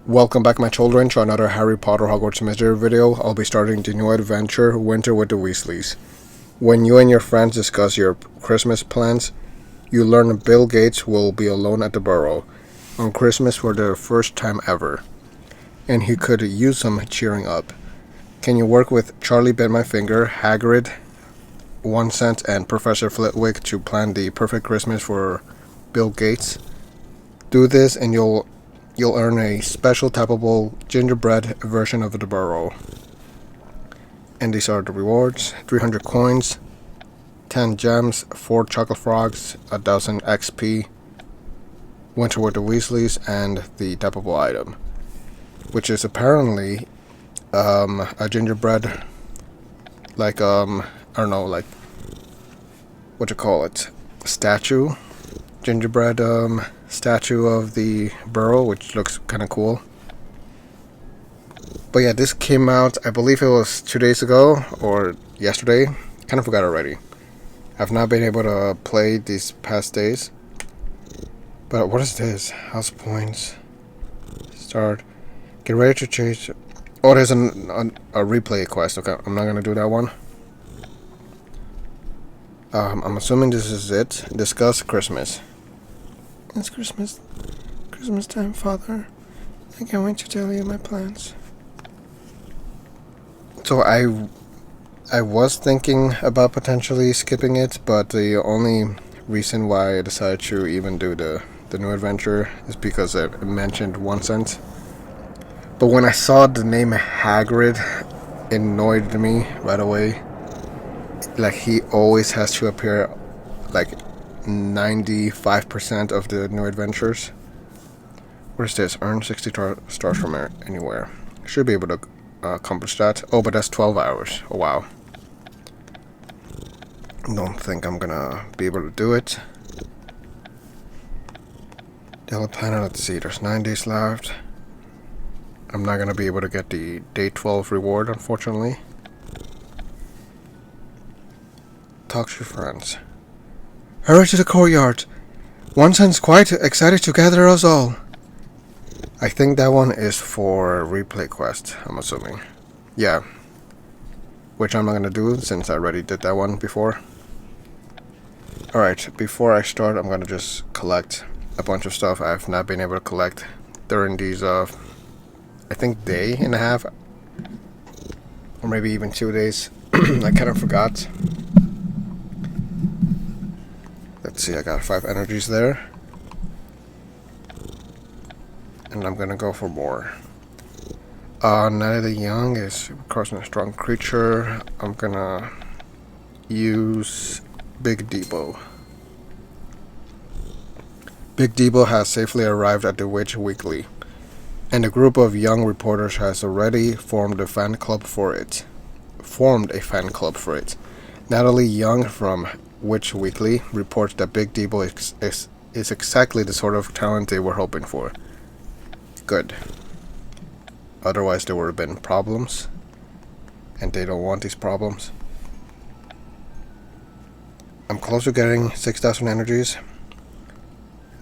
Welcome back my children to another Harry Potter Hogwarts Mystery video. I'll be starting the new adventure, Winter with the Weasleys. When you and your friends discuss your Christmas plans, you learn Bill Gates will be alone at the Burrow on Christmas for the first time ever, and he could use some cheering up. Can you work with Charlie Bit My Finger, Hagrid, 1 Cent, and Professor Flitwick to plan the perfect Christmas for Bill Gates? Do this and you'll earn a special tappable gingerbread version of the Burrow. And these are the rewards: 300 coins, 10 gems, 4 chocolate frogs, 1000 XP, Winter with the Weasleys, and the tappable item, which is apparently a gingerbread, like I don't know, like what you call it, statue, gingerbread statue of the Burrow, which looks kind of cool. But yeah, this came out, I believe it was 2 days ago or yesterday. Kind of forgot already. I've not been able to play these past days. But what is this? House points. Start. Get ready to change. Oh, there's a replay quest. Okay, I'm not gonna do that one. I'm assuming this is it. Discuss Christmas. It's Christmas time, Father. I can't wait to tell you my plans. So I was thinking about potentially skipping it, but the only reason why I decided to even do the new adventure is because it mentioned 1 Cent. But when I saw the name Hagrid, it annoyed me right away. Like, he always has to appear like 95% of the new adventures. What is this? Earn 60 stars from anywhere. Should be able to accomplish that. Oh, but that's 12 hours. Oh, wow. Don't think I'm gonna be able to do it. Daily planner, let's see. There's 9 days left. I'm not gonna be able to get the day 12 reward, unfortunately. Talk to your friends. Hurry to the courtyard. 1 Cent's quite excited to gather us all. I think that one is for replay quest, I'm assuming. Yeah. Which I'm not gonna do since I already did that one before. Alright, before I start, I'm gonna just collect a bunch of stuff I've not been able to collect during these, I think day and a half. Or maybe even 2 days. I kind of forgot. Let's see, I got 5 energies there. And I'm gonna go for more. Night of the Young is causing a strong creature. I'm gonna use Big Debo. Big Debo has safely arrived at the Witch Weekly, and a group of young reporters has already formed a fan club for it. Natalie Young from Witch Weekly reports that Big Debo is exactly the sort of talent they were hoping for. Good. Otherwise there would have been problems, and they don't want these problems. I'm close to getting 6,000 energies.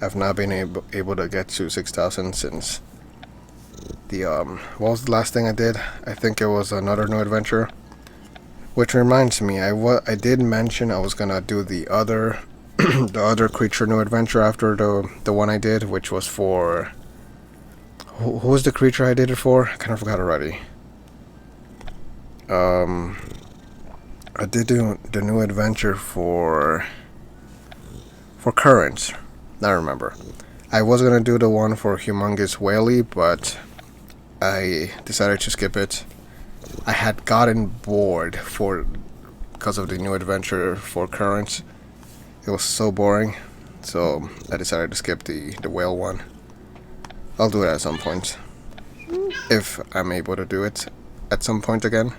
I've not been able to get to 6,000 since the what was the last thing I did? I think it was another new adventure. Which reminds me, I did mention I was gonna do the other the other creature new adventure after the one I did, which was for who was the creature I did it for? I kind of forgot already. I did do the new adventure for currents. I remember. I was gonna do the one for Humongous Whaley, but I decided to skip it. I had gotten bored because of the new adventure for currents. It was so boring, so I decided to skip the whale one. I'll do it at some point, if I'm able to do it at some point again,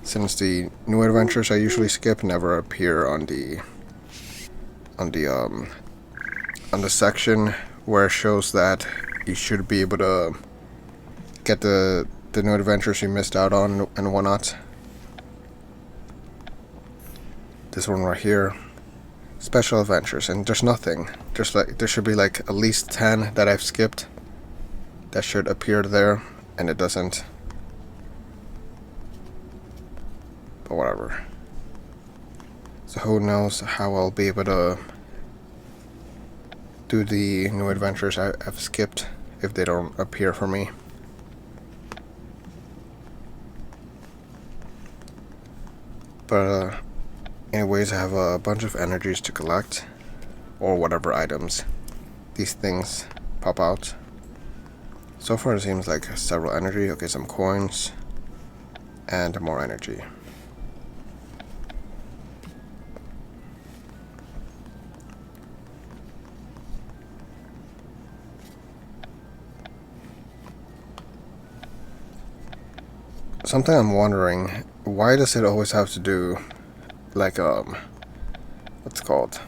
since the new adventures I usually skip never appear on the section where it shows that you should be able to get the new adventures you missed out on and whatnot. This one right here, special adventures, and there's nothing. There should be like at least 10 that I've skipped. that should appear there, and it doesn't. But whatever. So who knows how I'll be able to do the new adventures I've skipped if they don't appear for me. But anyways, I have a bunch of energies to collect, or whatever items these things pop out. So far it seems like several energy. Okay, some coins and more energy. Something I'm wondering, why does it always have to do like what's it called?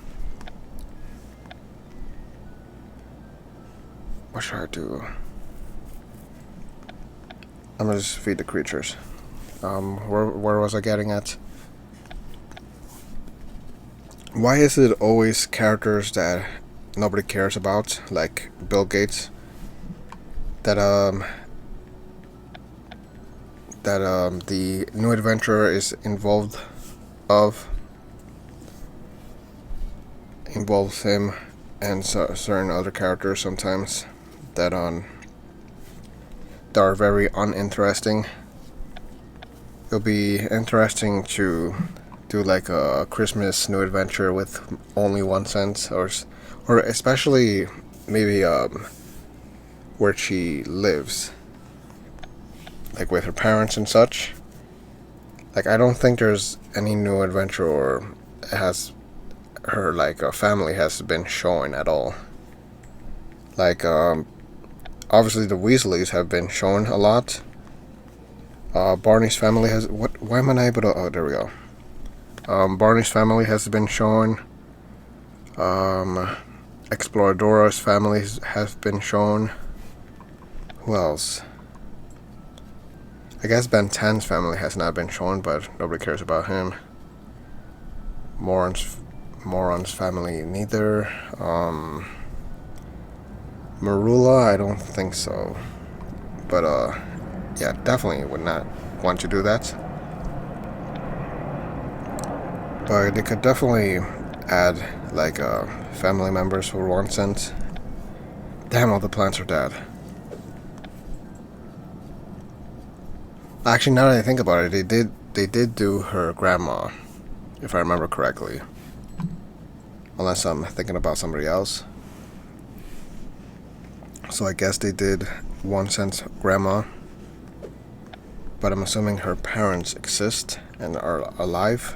What should I do? I'm gonna just feed the creatures. Where was I getting at? Why is it always characters that nobody cares about, like Bill Gates, that the new adventurer is involves him and certain other characters sometimes that are very uninteresting. It'll be interesting to do like a Christmas new adventure with only 1 cent, or especially maybe where she lives, like with her parents and such. Like, I don't think there's any new adventure or has her like a family has been shown at all. Like obviously the Weasleys have been shown a lot. Barney's family has why am I not able to, oh, there we go. Barney's family has been shown. Exploradora's family has been shown. Who else? I guess Ben 10's family has not been shown, but nobody cares about him. Moron's family neither. Marula, I don't think so. But yeah, definitely would not want to do that. But they could definitely add like family members for 1 cent. Damn, all the plants are dead. Actually, now that I think about it, they did do her grandma, if I remember correctly. Unless I'm thinking about somebody else. So I guess they did 1 cent grandma. But I'm assuming her parents exist and are alive.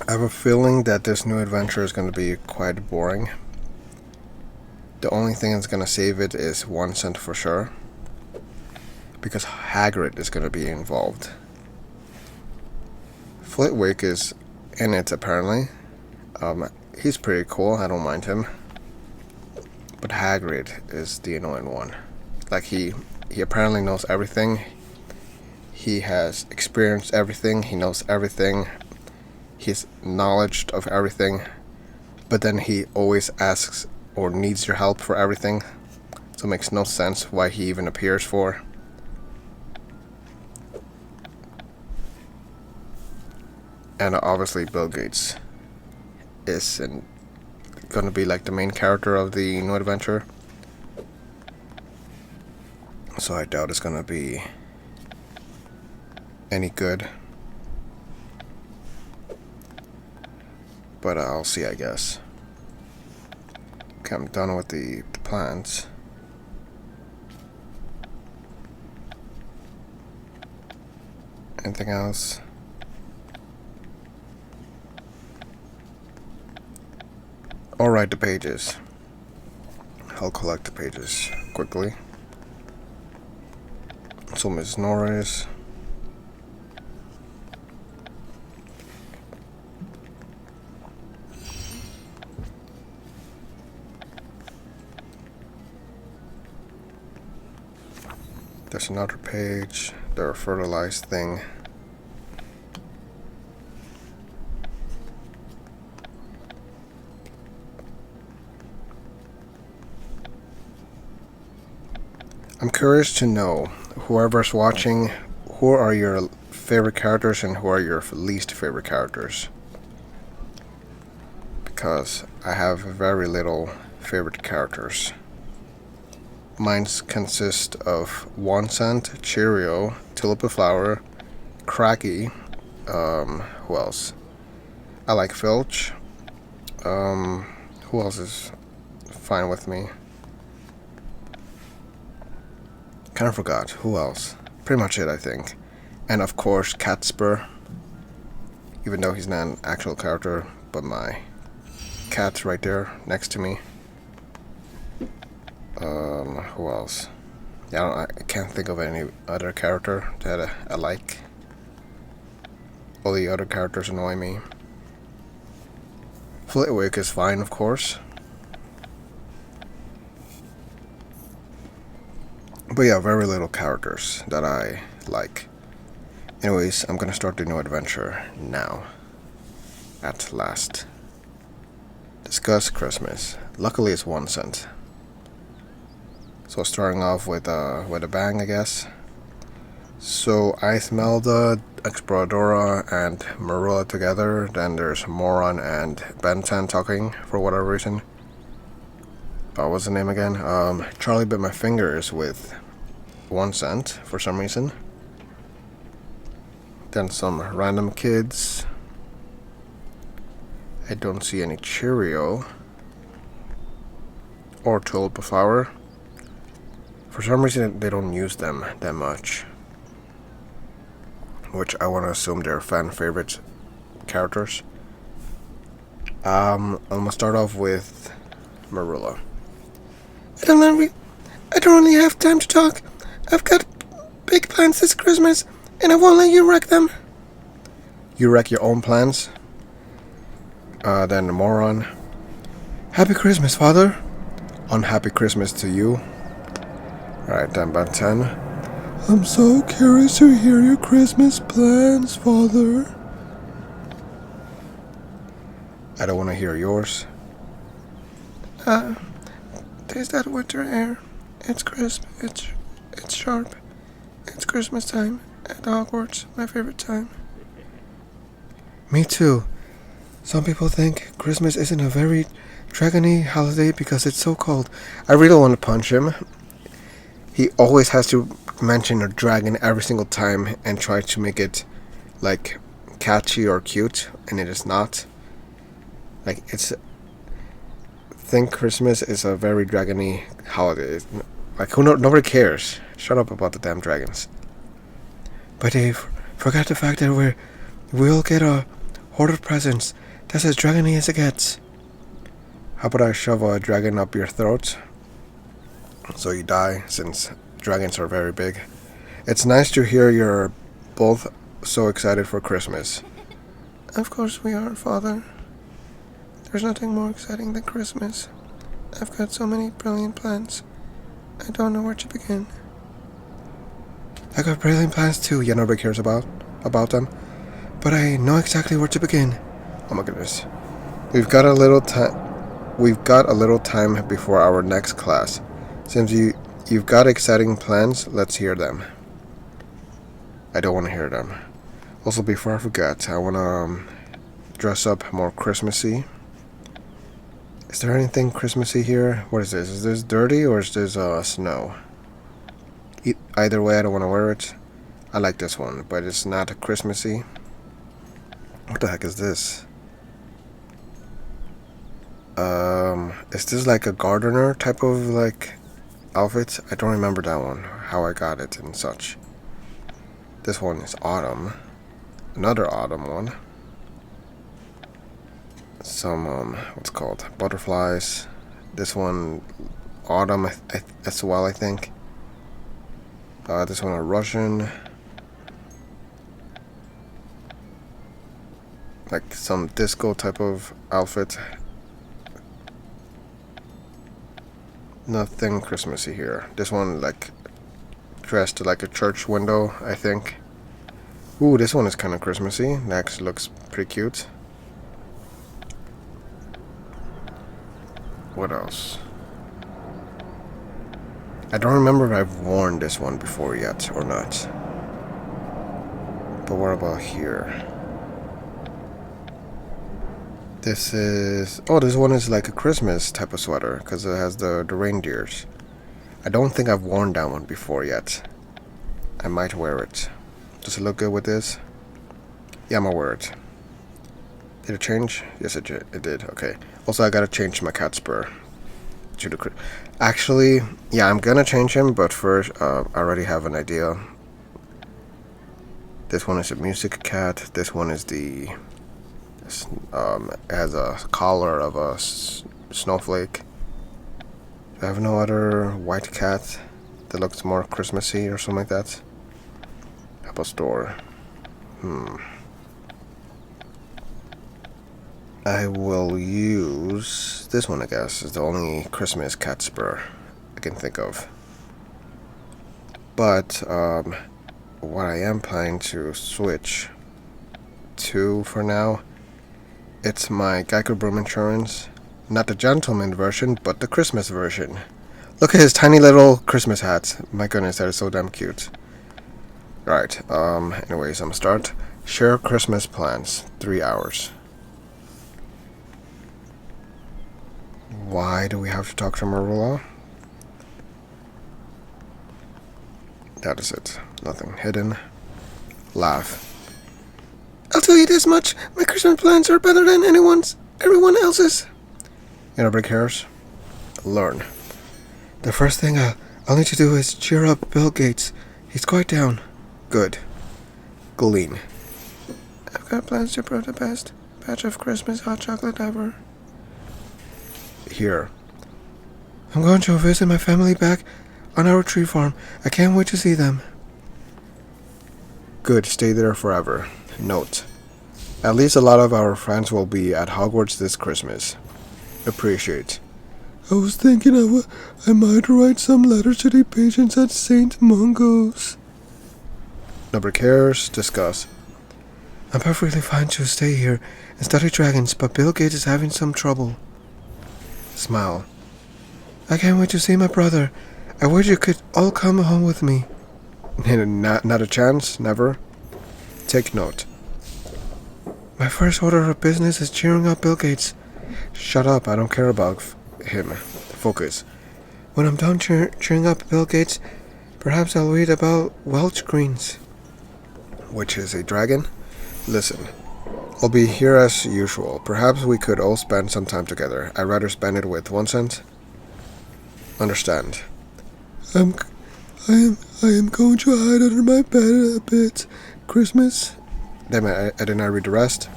I have a feeling that this new adventure is going to be quite boring. The only thing that's going to save it is 1 cent for sure. Because Hagrid is going to be involved. Flitwick is in it apparently. He's pretty cool, I don't mind him. But Hagrid is the annoying one. Like he apparently knows everything. He has experienced everything, he knows everything. He's knowledge of everything, but then he always asks or needs your help for everything, so it makes no sense why he even appears for. And obviously Bill Gates is gonna be like the main character of the new adventure, so I doubt it's gonna be any good. But I'll see, I guess. Okay, I'm done with the plants. Anything else? Alright, the pages. I'll collect the pages quickly. So Miss Norris. There's another page. The fertilized thing. I'm curious to know, whoever's watching, who are your favorite characters and who are your least favorite characters? Because I have very little favorite characters. Mine consist of 1 cent, Cheerio, Tulip Flower, Cracky, who else? I like Filch. Who else is fine with me? Kind of forgot. Who else? Pretty much it, I think. And of course, Catspur. Even though he's not an actual character, but my cat's right there next to me. Who else? Yeah, I can't think of any other character that I like. All the other characters annoy me. Flitwick is fine, of course. But yeah, very little characters that I like. Anyways, I'm gonna start the new adventure now. At last. Discuss Christmas. Luckily it's 1 cent. So starting off with a bang, I guess. So Icemelda, Exploradora, and Marilla together. Then there's Moron and Ben 10 talking for whatever reason. What's the name again? Charlie Bit My Fingers with 1 cent for some reason. Then some random kids. I don't see any Cheerio or Tulip Flower. For some reason they don't use them that much, which I want to assume they're fan favorite characters. I'm gonna start off with Marilla. I don't really have time to talk. I've got big plans this Christmas, and I won't let you wreck them. You wreck your own plans? Then Moron. Happy Christmas, Father. Unhappy Christmas to you. Alright, then Ben 10. I'm so curious to hear your Christmas plans, Father. I don't want to hear yours. There's that winter air. It's crisp. It's sharp. It's Christmas time at Hogwarts, my favorite time. Me too. Some people think Christmas isn't a very dragony holiday because it's so cold. I really want to punch him. He always has to mention a dragon every single time and try to make it like catchy or cute, and it is not. Like think Christmas is a very dragony holiday. Like nobody cares. Shut up about the damn dragons. But they forgot the fact that we'll get a hoard of presents that's as dragony as it gets. How about I shove a dragon up your throat so you die, since dragons are very big. It's nice to hear you're both so excited for Christmas. Of course we are, Father. There's nothing more exciting than Christmas. I've got so many brilliant plans. I don't know where to begin. I got brilliant plans too, yet nobody cares about them. But I know exactly where to begin. Oh my goodness. We've got a little time before our next class. Since you've got exciting plans, let's hear them. I don't want to hear them. Also, before I forget, I want to dress up more Christmassy. Is there anything Christmassy here? What is this? Is this dirty or is this snow? Either way, I don't want to wear it. I like this one, but it's not Christmassy. What the heck is this? Is this like a gardener type of like outfit? I don't remember that one, how I got it and such. This one is autumn. Another autumn one. Some, what's it called? Butterflies. This one, autumn as well, I think. This one, a Russian. Like some disco type of outfit. Nothing Christmassy here. This one, like, dressed like a church window, I think. Ooh, this one is kind of Christmassy. Next looks pretty cute. What else? I don't remember if I've worn this one before yet or not. But what about here? This is... Oh, this one is like a Christmas type of sweater because it has the reindeers. I don't think I've worn that one before yet. I might wear it. Does it look good with this? Yeah, I'm gonna wear it. Did it change? Yes, it did. Okay. Also, I gotta change my cat spur. Actually, yeah, I'm gonna change him, but first, I already have an idea. This one is a music cat. This one is the... has a collar of a snowflake. I have no other white cat that looks more Christmassy or something like that. Apple Store. I will use this one, I guess. It's the only Christmas cat spur I can think of. But what I am planning to switch to for now, it's my Geico Broom Insurance. Not the gentleman version, but the Christmas version. Look at his tiny little Christmas hat. My goodness, that is so damn cute. Right, anyways, I'm gonna start. Share Christmas plans, 3 hours. Why do we have to talk to Marilla? That is it. Nothing hidden. Laugh. I'll tell you this much. My Christmas plans are better than everyone else's. You know, break hairs? Learn. The first thing I'll need to do is cheer up Bill Gates. He's quite down. Good. Glean. I've got plans to brew the best batch of Christmas hot chocolate ever. Here. I'm going to visit my family back on our tree farm. I can't wait to see them. Good, stay there forever. Note. At least a lot of our friends will be at Hogwarts this Christmas. Appreciate. I was thinking I might write some letters to the patients at St. Mungo's. Nobody cares. Discuss. I'm perfectly fine to stay here and study dragons, but Bill Gates is having some trouble. Smile. I can't wait to see my brother. I wish you could all come home with me. Not a chance? Never? Take note. My first order of business is cheering up Bill Gates. Shut up, I don't care about him. Focus. When I'm done cheering up Bill Gates, perhaps I'll read about Welch Greens. Which is a dragon? Listen. I'll be here as usual. Perhaps we could all spend some time together. I'd rather spend it with 1 cent. Understand. I am going to hide under my bed a bit. Christmas? Damn it, I did not read the rest.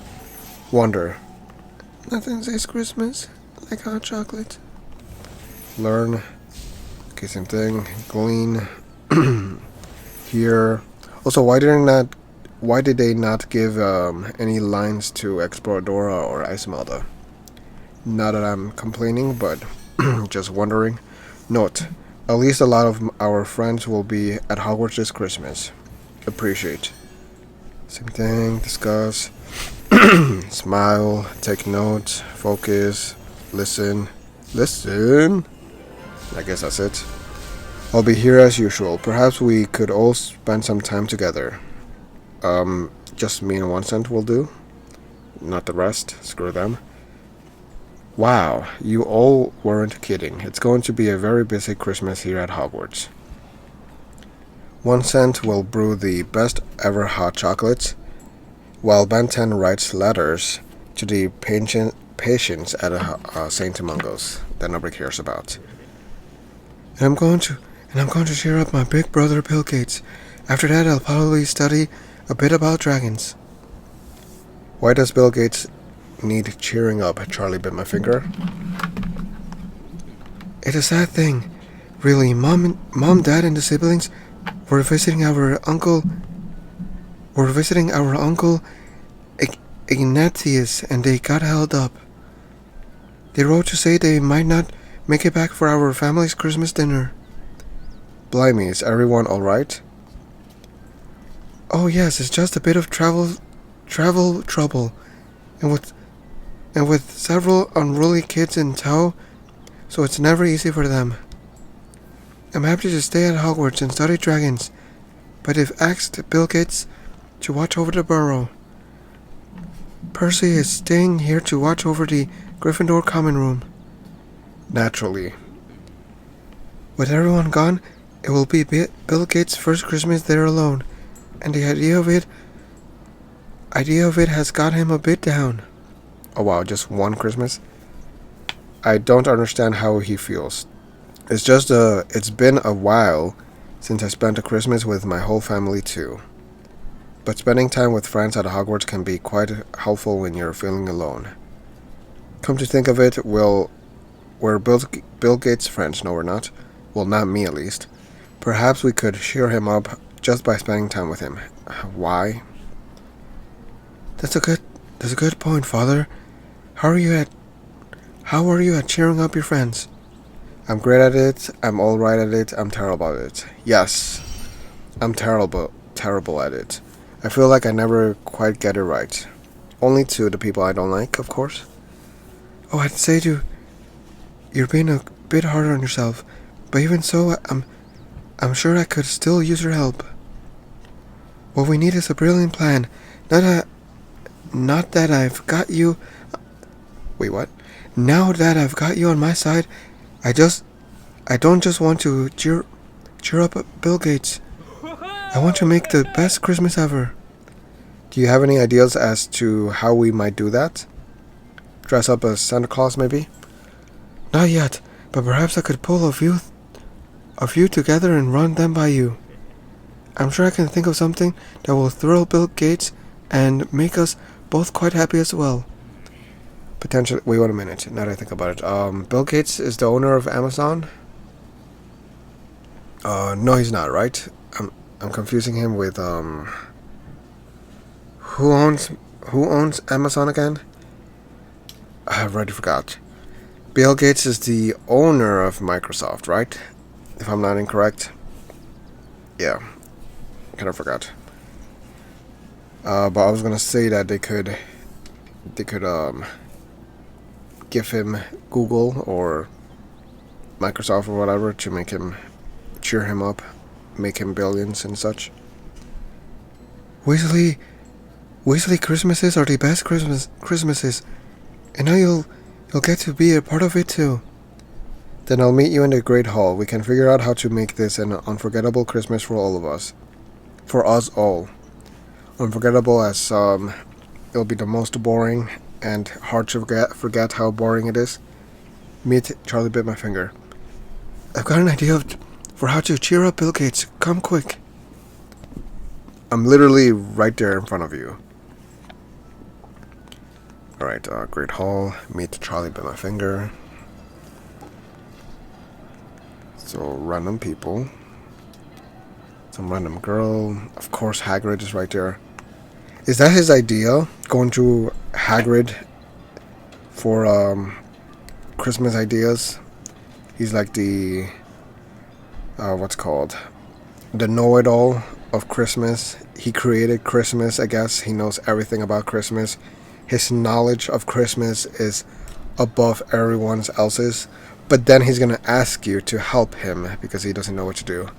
Wonder. Nothing says Christmas like hot chocolate. Learn. Okay, same thing. Glean. Here. Also, why did they not give any lines to Exploradora or Esmeralda? Not that I'm complaining, but just wondering. Note, at least a lot of our friends will be at Hogwarts this Christmas. Appreciate. Same thing, discuss. Smile, take note, focus, listen. Listen! I guess that's it. I'll be here as usual. Perhaps we could all spend some time together. Just me and 1 cent will do. Not the rest. Screw them. Wow, you all weren't kidding. It's going to be a very busy Christmas here at Hogwarts. 1 cent will brew the best ever hot chocolates, while Ben 10 writes letters to the patients at St. Mungo's that nobody cares about. And I'm going to cheer up my big brother Bill Gates. After that, I'll probably study a bit about dragons. Why does Bill Gates need cheering up? Charlie bit my finger. It's a sad thing. Really, Mom, Dad, and the siblings were visiting our uncle Ignatius, and they got held up. They wrote to say they might not make it back for our family's Christmas dinner. Blimey, is everyone alright? Oh yes, it's just a bit of travel trouble, and with several unruly kids in tow, so it's never easy for them. I'm happy to stay at Hogwarts and study dragons, but I've asked Bill Gates to watch over the burrow. Percy is staying here to watch over the Gryffindor common room. Naturally. With everyone gone, it will be Bill Gates' first Christmas there alone, and the idea of it has got him a bit down. Oh wow, just one Christmas? I don't understand how he feels. It's been a while since I spent a Christmas with my whole family too. But spending time with friends at Hogwarts can be quite helpful when you're feeling alone. Come to think of it, we're Bill Gates' friends, no we're not. Well, not me at least. Perhaps we could cheer him up just by spending time with him. Why? That's a good point, Father. How are you at cheering up your friends? I'm great at it, I'm alright at it, I'm terrible at it. Yes, I'm terrible at it. I feel like I never quite get it right. Only to the people I don't like, of course. Oh, I'd say you're being a bit harder on yourself, but even so, I'm sure I could still use your help. What we need is a brilliant plan. Not that I've got you. Wait, what? Now that I've got you on my side, I don't just want to cheer up Bill Gates. I want to make the best Christmas ever. Do you have any ideas as to how we might do that? Dress up as Santa Claus, maybe? Not yet, but perhaps I could pull a few together and run them by you. I'm sure I can think of something that will thrill Bill Gates and make us both quite happy as well. Potentially. Wait a minute. Now that I think about it, Bill Gates is the owner of Amazon. No, he's not. Right? I'm confusing him with Who owns Amazon again? I've already forgot. Bill Gates is the owner of Microsoft, right? If I'm not incorrect. Yeah, kind of forgot. But I was gonna say that they could give him Google or Microsoft or whatever to make him cheer him up, make him billions and such. Weasley Christmases are the best Christmases, and now you'll get to be a part of it too. Then I'll meet you in the Great Hall. We can figure out how to make this an unforgettable Christmas for all of us. For us all. Unforgettable as it'll be the most boring and hard to forget how boring it is. Meet Charlie bit my finger. I've got an idea for how to cheer up Bill Gates. Come quick. I'm literally right there in front of you. Alright, Great Hall. Meet Charlie bit my finger. So, random people. Some random girl. Of course, Hagrid is right there. Is that his idea? Going to Hagrid for Christmas ideas? He's like the what's called the know-it-all of Christmas. He created Christmas, I guess. He knows everything about Christmas. His knowledge of Christmas is above everyone else's. But then he's gonna ask you to help him because he doesn't know what to do.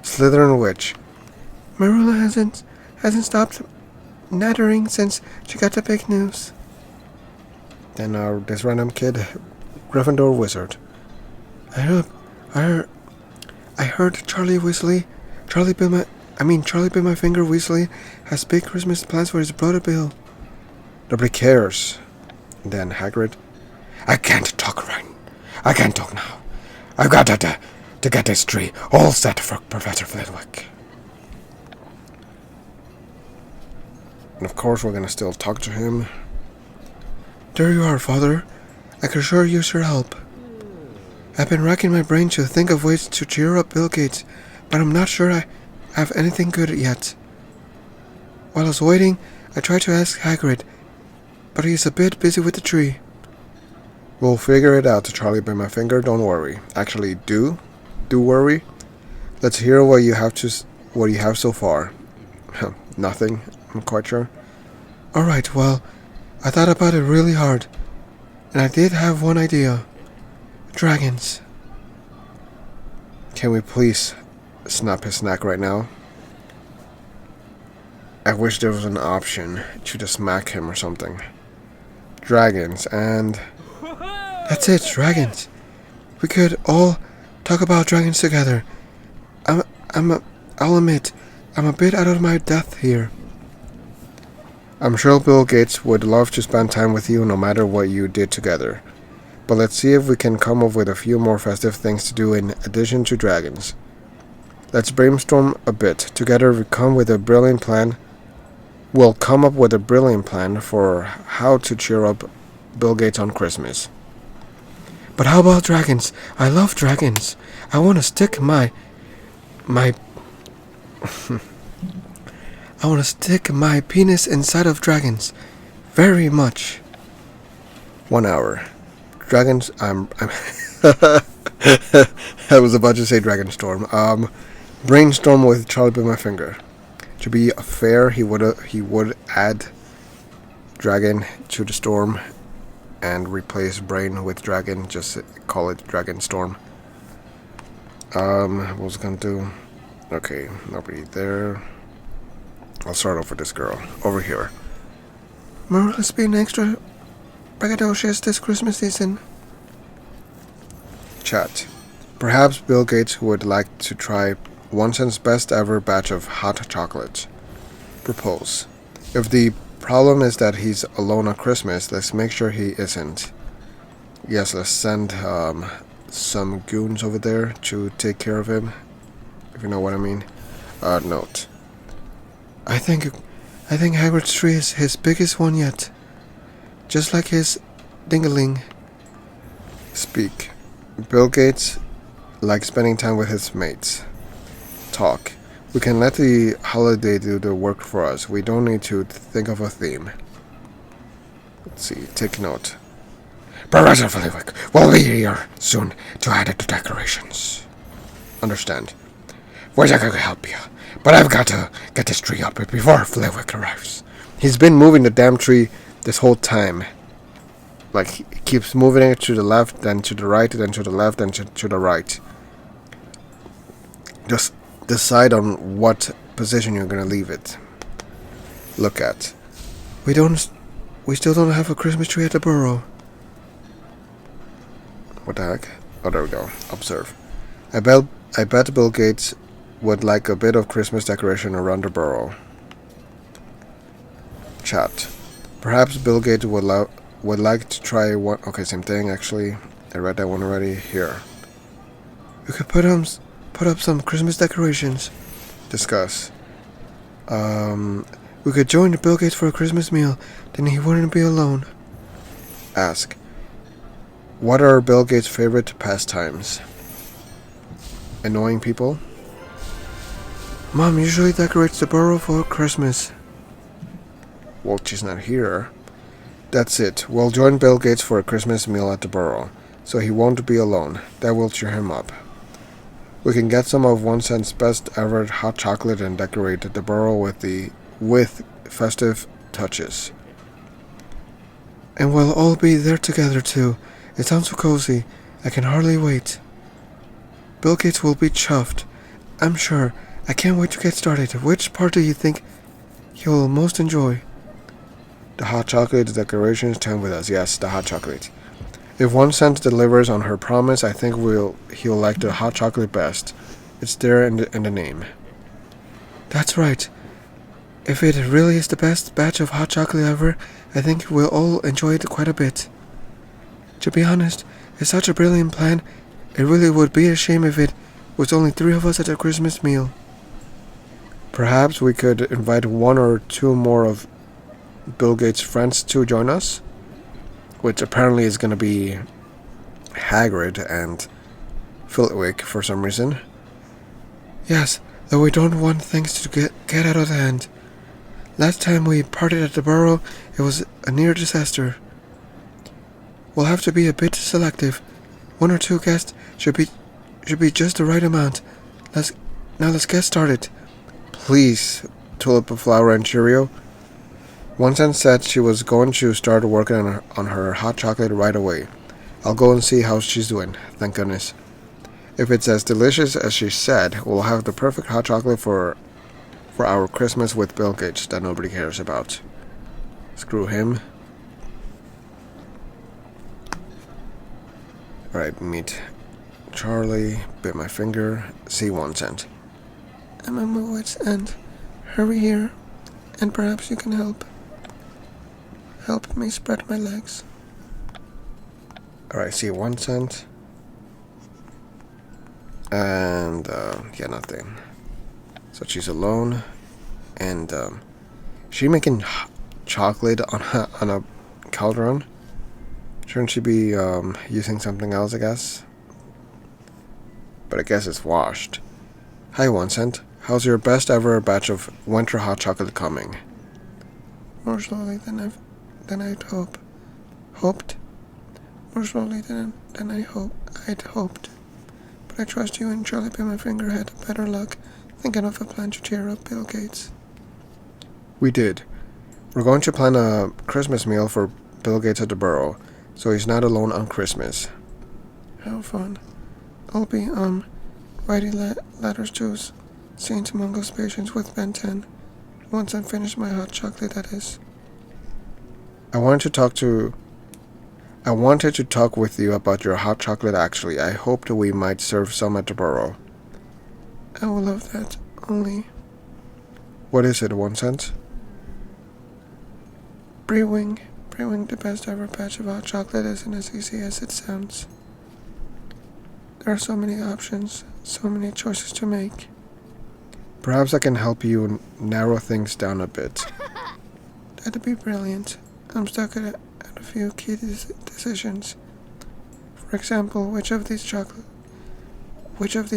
Slytherin witch. Marilla hasn't stopped nattering since she got the big news. Then this random kid, Gryffindor wizard. I heard Charlie bit my finger Weasley has big Christmas plans for his brother Bill. Nobody cares. And then Hagrid. I can't talk now. I've got to get this tree all set for Professor Flitwick. And of course we're gonna still talk to him. There you are, Father. I could sure use your help. I've been racking my brain to think of ways to cheer up Bill Gates, but I'm not sure I have anything good yet. While I was waiting, I tried to ask Hagrid, but he's a bit busy with the tree. We'll figure it out, Charlie bit my finger, don't worry. Actually, do worry. Let's hear what you have so far. Nothing, I'm quite sure. Alright, well, I thought about it really hard, and I did have one idea. Dragons. Can we please snap his neck right now? I wish there was an option to just smack him or something. Dragons, and That's it, dragons. We could all talk about dragons together. I'll admit, I'm a bit out of my depth here. I'm sure Bill Gates would love to spend time with you no matter what you did together. But let's see if we can come up with a few more festive things to do in addition to dragons. Let's brainstorm a bit. Together we come with a brilliant plan. We'll come up with a brilliant plan for how to cheer up Bill Gates on Christmas. But how about dragons? I love dragons. I want to stick my I want to stick my penis inside of dragons. Very much. 1 hour. Dragons, I'm I was about to say Dragonstorm. Brainstorm with Charlie by my finger. To be fair, he would add dragon to the storm and replace brain with dragon. Just call it Dragonstorm. What was I gonna do? Okay, nobody there. I'll start off with this girl over here. Marilla's being extra braggadocious this Christmas season. Chat. Perhaps Bill Gates would like to try Watson's best ever batch of hot chocolate. Propose. If the problem is that he's alone on Christmas, let's make sure he isn't. Yes, let's send some goons over there to take care of him, if you know what I mean. Note. I think Hagrid's tree is his biggest one yet. Just like his dingaling. Speak. Bill Gates likes spending time with his mates. Talk. We can let the holiday do the work for us. We don't need to think of a theme. Let's see. Take note. Professor Flitwick will be here soon to add it to decorations. Understand. Wish I could help you, but I've got to get this tree up before Flitwick arrives. He's been moving the damn tree this whole time. Like, he keeps moving it to the left, then to the right, then to the left, then to the right. Just decide on what position you're gonna leave it. Look at. We still don't have a Christmas tree at the burrow. What the heck? Oh, there we go. Observe. I bet Bill Gates would like a bit of Christmas decoration around the burrow. Chat. Perhaps Bill Gates would like to try one. Okay, same thing actually. I read that one already. Here. We could put up some Christmas decorations. Discuss. We could join Bill Gates for a Christmas meal. Then he wouldn't be alone. Ask. What are Bill Gates' favorite pastimes? Annoying people? Mom usually decorates the burrow for Christmas. Well, she's not here. That's it. We'll join Bill Gates for a Christmas meal at the burrow, so he won't be alone. That will cheer him up. We can get some of Watson's best ever hot chocolate and decorate the burrow with festive touches. And we'll all be there together too. It sounds so cozy. I can hardly wait. Bill Gates will be chuffed. I'm sure. I can't wait to get started. Which part do you think he'll most enjoy? The hot chocolate, the decorations, time with us. Yes, the hot chocolate. If Watson delivers on her promise, I think he'll like the hot chocolate best. It's there in the name. That's right. If it really is the best batch of hot chocolate ever, I think we'll all enjoy it quite a bit. To be honest, it's such a brilliant plan. It really would be a shame if it was only 3 of us at a Christmas meal. Perhaps we could invite 1 or 2 more of Bill Gates' friends to join us, which apparently is going to be Hagrid and Flitwick for some reason. Yes, though we don't want things to get out of hand. Last time we partied at the burrow, it was a near disaster. We'll have to be a bit selective. 1 or 2 guests should be just the right amount. Now let's get started. Please, Tulip Flower and Cheerio. 1 cent said she was going to start working on her hot chocolate right away. I'll go and see how she's doing, thank goodness. If it's as delicious as she said, we'll have the perfect hot chocolate for our Christmas with Bill Gates that nobody cares about. Screw him. Alright, meet Charlie, bit my finger, see 1 cent. I'm at my wit's end. Hurry here, and perhaps you can help. Help me spread my legs. Alright, see 1 cent. And, yeah, nothing. So she's alone, and, she making chocolate on a cauldron? Shouldn't she be, using something else, I guess? But I guess it's washed. Hi, 1 cent. How's your best ever batch of winter hot chocolate coming? More slowly than I'd hoped. More slowly than I'd hoped. But I trust you and Charlie Bit My Finger had better luck thinking of a plan to cheer up Bill Gates. We did. We're going to plan a Christmas meal for Bill Gates at the Burrow, so he's not alone on Christmas. How fun. I'll be, writing letters to Saint Mungo's patients with Ben 10. Once I finish my hot chocolate, that is. I wanted to talk with you about your hot chocolate actually. I hoped we might serve some at the Burrow. I will love that, only What is it, 1 cent? brewing the best ever batch of hot chocolate isn't as easy as it sounds. There are so many options, so many choices to make. Perhaps I can help you narrow things down a bit. That'd be brilliant. I'm stuck at a few key decisions. For example, which of these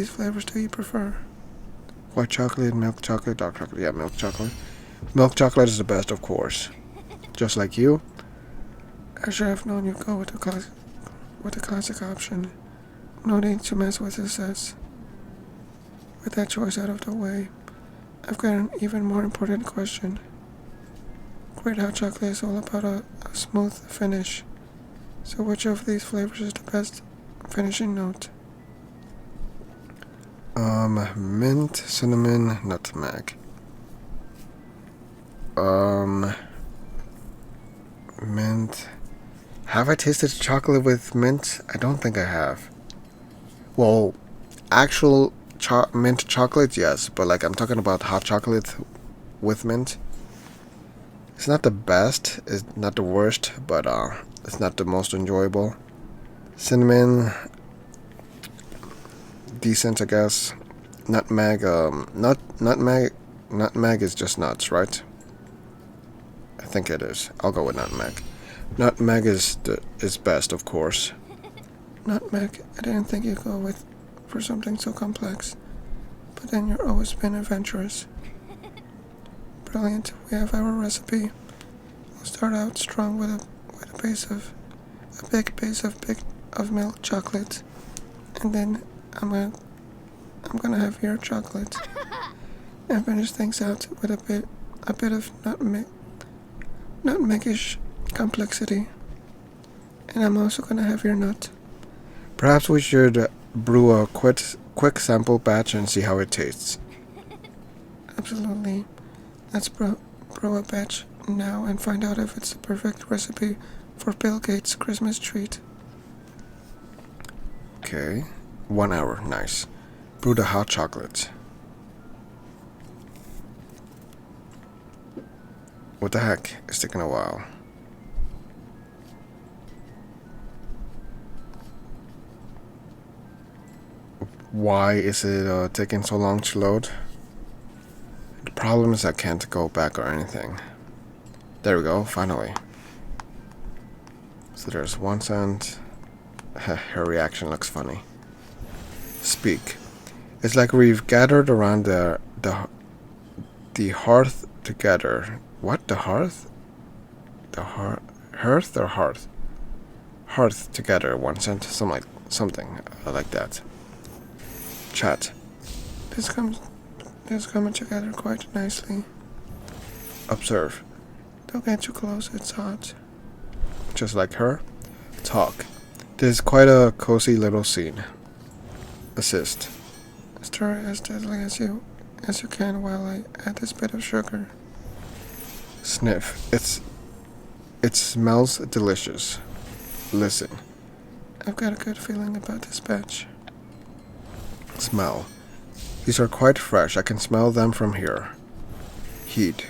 flavors do you prefer? White chocolate, milk chocolate, dark chocolate. Yeah, milk chocolate. Milk chocolate is the best, of course. Just like you. I should have known you'd go with the classic option. No need to mess with the sets. With that choice out of the way, I've got an even more important question. Great hot chocolate is all about a smooth finish. So which of these flavors is the best finishing note? Mint, cinnamon, nutmeg. Mint. Have I tasted chocolate with mint? I don't think I have. Well, actual mint chocolate, yes, but like I'm talking about hot chocolate with mint. It's not the best, it's not the worst, but it's not the most enjoyable. Cinnamon, decent, I guess. Nutmeg, nutmeg is just nuts, right? I think it is. I'll go with nutmeg. Nutmeg is best, of course. Nutmeg, I didn't think you'd go for something so complex. But then you're always been adventurous. Brilliant, we have our recipe. We'll start out strong with a big base of milk chocolate. And then I'm gonna have your chocolate. And finish things out with a bit of nutmegish complexity. And I'm also gonna have your nut. Perhaps we should brew a quick sample batch and see how it tastes. Absolutely. Let's brew a batch now and find out if it's the perfect recipe for Bill Gates' Christmas treat. Okay. 1 hour, nice. Brew the hot chocolate. What the heck? It's taking a while. Why is it taking so long to load? The problem is I can't go back or anything. There we go, finally. So there's 1 cent. Her reaction looks funny. Speak. It's like we've gathered around the hearth together. What? The hearth? The hearth or hearth? Hearth together. 1 cent. Something like that. Chat. This comes It's coming together quite nicely. Observe. Don't get too close, it's hot. Just like her. Talk. This is quite a cozy little scene. Assist. Stir as steadily as you can while I add this bit of sugar. Sniff. It smells delicious. Listen. I've got a good feeling about this batch. Smell. These are quite fresh. I can smell them from here. Heat.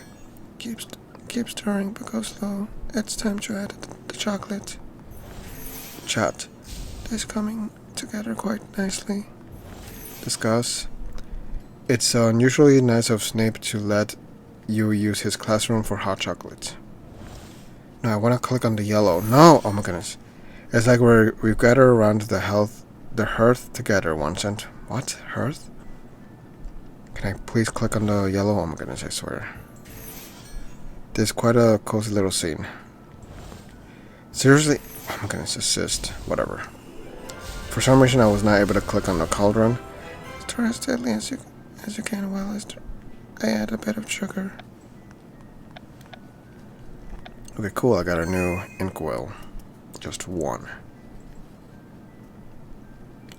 Keep stirring, but go slow. It's time to add the chocolate. Chat. This coming together quite nicely. Discuss. It's unusually nice of Snape to let you use his classroom for hot chocolate. No, I want to click on the yellow. No! Oh my goodness. It's like we've gathered around the hearth together once and... What? Hearth? Can I please click on the yellow? Oh my goodness, I swear. This is quite a cozy little scene. Seriously? Oh my goodness, assist. Whatever. For some reason I was not able to click on the cauldron. Stir as steadily as you can while I add a bit of sugar. Okay, cool, I got a new inkwell. Just one.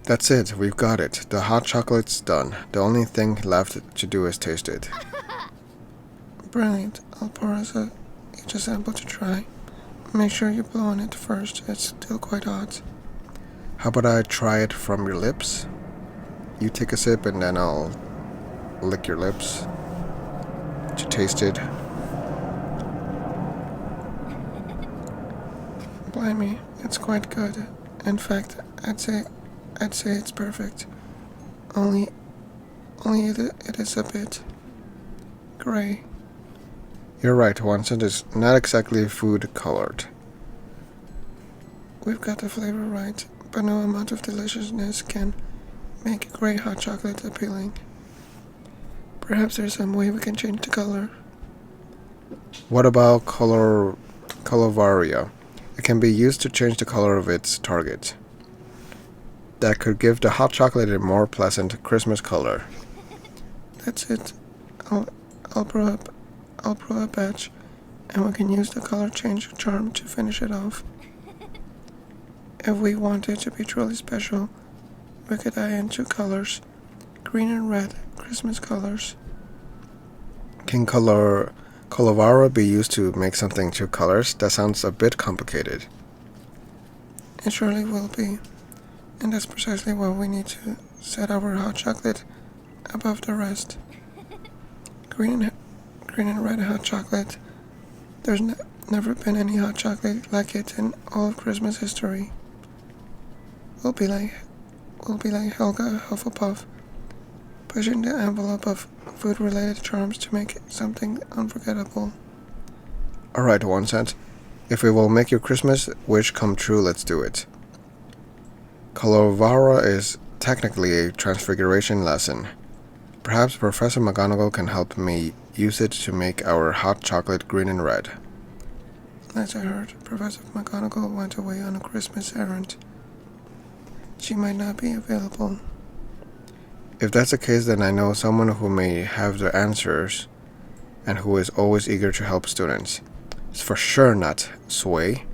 That's it, we've got it. The hot chocolate's done. The only thing left to do is taste it. Brilliant. I'll pour us each a sample to try. Make sure you blow on it first. It's still quite hot. How about I try it from your lips? You take a sip and then I'll lick your lips to taste it. Blimey, it's quite good. In fact, I'd say it's perfect. Only it is a bit gray. You're right, Watson. It's not exactly food colored. We've got the flavor right, but no amount of deliciousness can make gray hot chocolate appealing. Perhaps there's some way we can change the color. What about colovaria? It can be used to change the color of its target. That could give the hot chocolate a more pleasant Christmas color. That's it. I'll brew a batch, and we can use the color change charm to finish it off. If we want it to be truly special, we could add in 2 colors, green and red, Christmas colors. Can colovaria be used to make something 2 colors? That sounds a bit complicated. It surely will be, and that's precisely why we need to set our hot chocolate above the rest. Green and red hot chocolate. There's never been any hot chocolate like it in all of Christmas history. We'll be like Helga Hufflepuff, pushing the envelope of food-related charms to make something unforgettable. Alright, one cent. If it will make your Christmas wish come true, let's do it. Colovaria is technically a transfiguration lesson. Perhaps Professor McGonagall can help me use it to make our hot chocolate green and red. As I heard, Professor McGonagall went away on a Christmas errand. She might not be available. If that's the case, then I know someone who may have the answers and who is always eager to help students. It's for sure not Sway.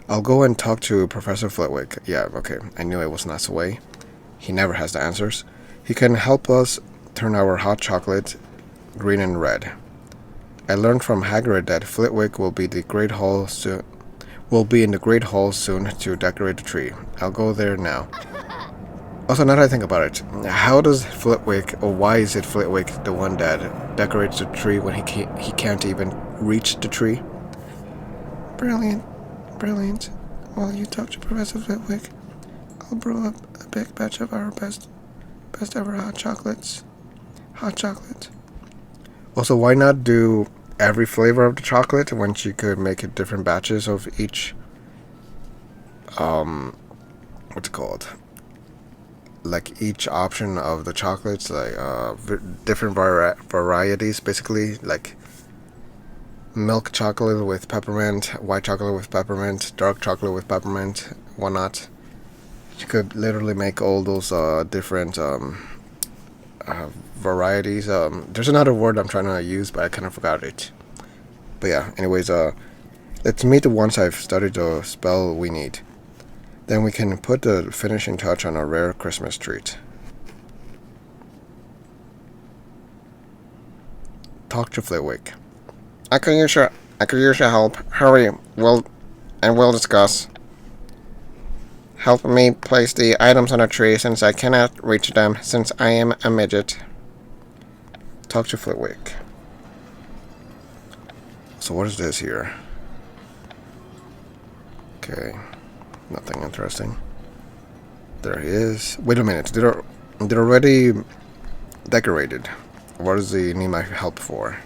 I'll go and talk to Professor Flitwick. Yeah, okay, I knew it was not Sway. He never has the answers. He can help us turn our hot chocolate green and red. I learned from Hagrid that Flitwick will be in the Great Hall soon to decorate the tree. I'll go there now. Also, now that I think about it, how does Flitwick, or why is it Flitwick the one that decorates the tree when he can't even reach the tree? Brilliant. While you talk to Professor Flitwick, I'll brew up a big batch of our best ever hot chocolate. Also, why not do every flavor of the chocolate when she could make it different batches of each, what's it called? Like each option of the chocolates, like different varieties, basically, like milk chocolate with peppermint, white chocolate with peppermint, dark chocolate with peppermint, whatnot. You could literally make all those different varieties. There's another word I'm trying to use, but I kind of forgot it. But yeah, anyways, let's meet once I've studied the spell we need. Then we can put the finishing touch on a rare Christmas treat. Talk to Flitwick. I could use your help. Hurry, we'll discuss. Help me place the items on a tree since I cannot reach them since I am a midget. Talk to Flitwick. So what is this here? Okay, nothing interesting. There he is. Wait a minute. They're already decorated. What does he need my help for?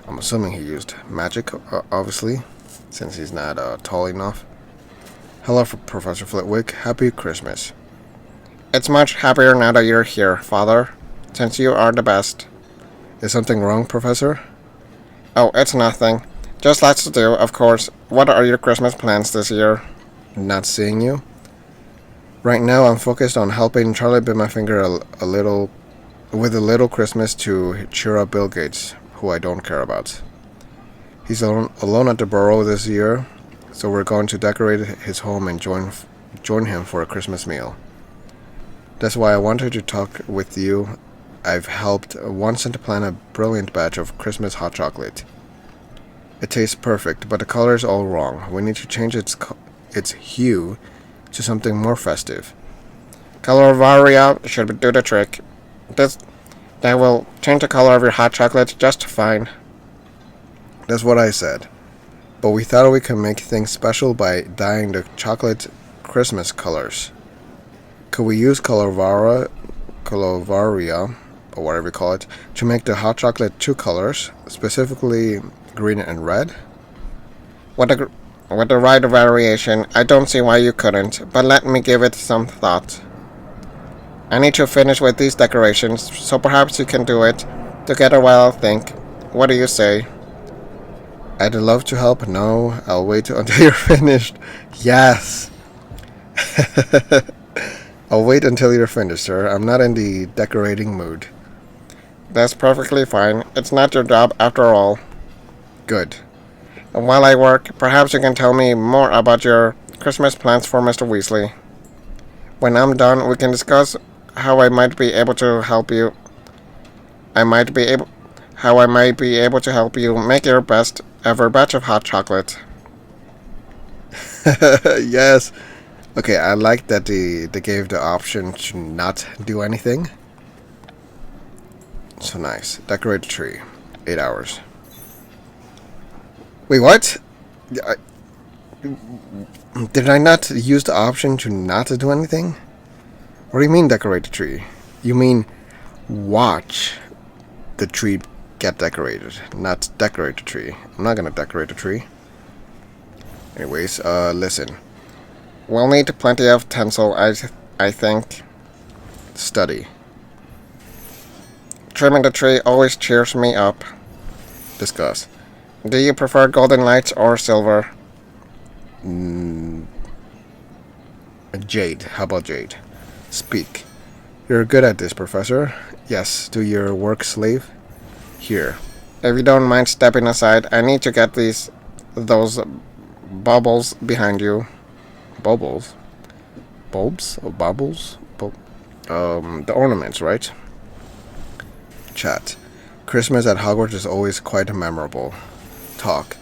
I'm assuming he used magic, obviously, since he's not tall enough. Hello, Professor Flitwick. Happy Christmas. It's much happier now that you're here, Father, since you are the best. Is something wrong, Professor? Oh, it's nothing. Just lots to do, of course. What are your Christmas plans this year? Not seeing you. Right now, I'm focused on helping Charlie bit my finger a little, with a little Christmas to cheer up Bill Gates, who I don't care about. He's alone at the Burrow this year, so we're going to decorate his home and join him for a Christmas meal. That's why I wanted to talk with you. I've helped once to plan a brilliant batch of Christmas hot chocolate. It tastes perfect, but the color is all wrong. We need to change its hue to something more festive. Color Varia should do the trick. That will change the color of your hot chocolate just fine. That's what I said. But we thought we could make things special by dyeing the chocolate Christmas colors. Could we use Colovaria, or whatever you call it, to make the hot chocolate two colors, specifically green and red? With the right variation, I don't see why you couldn't, but let me give it some thought. I need to finish with these decorations, so perhaps you can do it together while I think. What do you say? I'd love to help. No, I'll wait until you're finished. Yes! I'll wait until you're finished, sir. I'm not in the decorating mood. That's perfectly fine. It's not your job after all. Good. And while I work, perhaps you can tell me more about your Christmas plans for Mr. Weasley. When I'm done, we can discuss how I might be able to help you. How I might be able to help you make your best ever batch of hot chocolate. Yes. Okay, I like that they gave the option to not do anything. So nice. Decorate the tree. 8 hours. Wait, what? Did I not use the option to not do anything? What do you mean decorate the tree? You mean watch the tree get decorated, not decorate the tree. I'm not gonna decorate the tree. Anyways, listen. We'll need plenty of tinsel, I think. Study. Trimming the tree always cheers me up. Discuss. Do you prefer golden lights or silver? Jade. How about Jade? Speak. You're good at this, Professor. Yes, do your work, slave. Here. If you don't mind stepping aside, I need to get those bubbles behind you. Bubbles? Bulbs? Or bubbles? The ornaments, right? Chat. Christmas at Hogwarts is always quite memorable. Talk.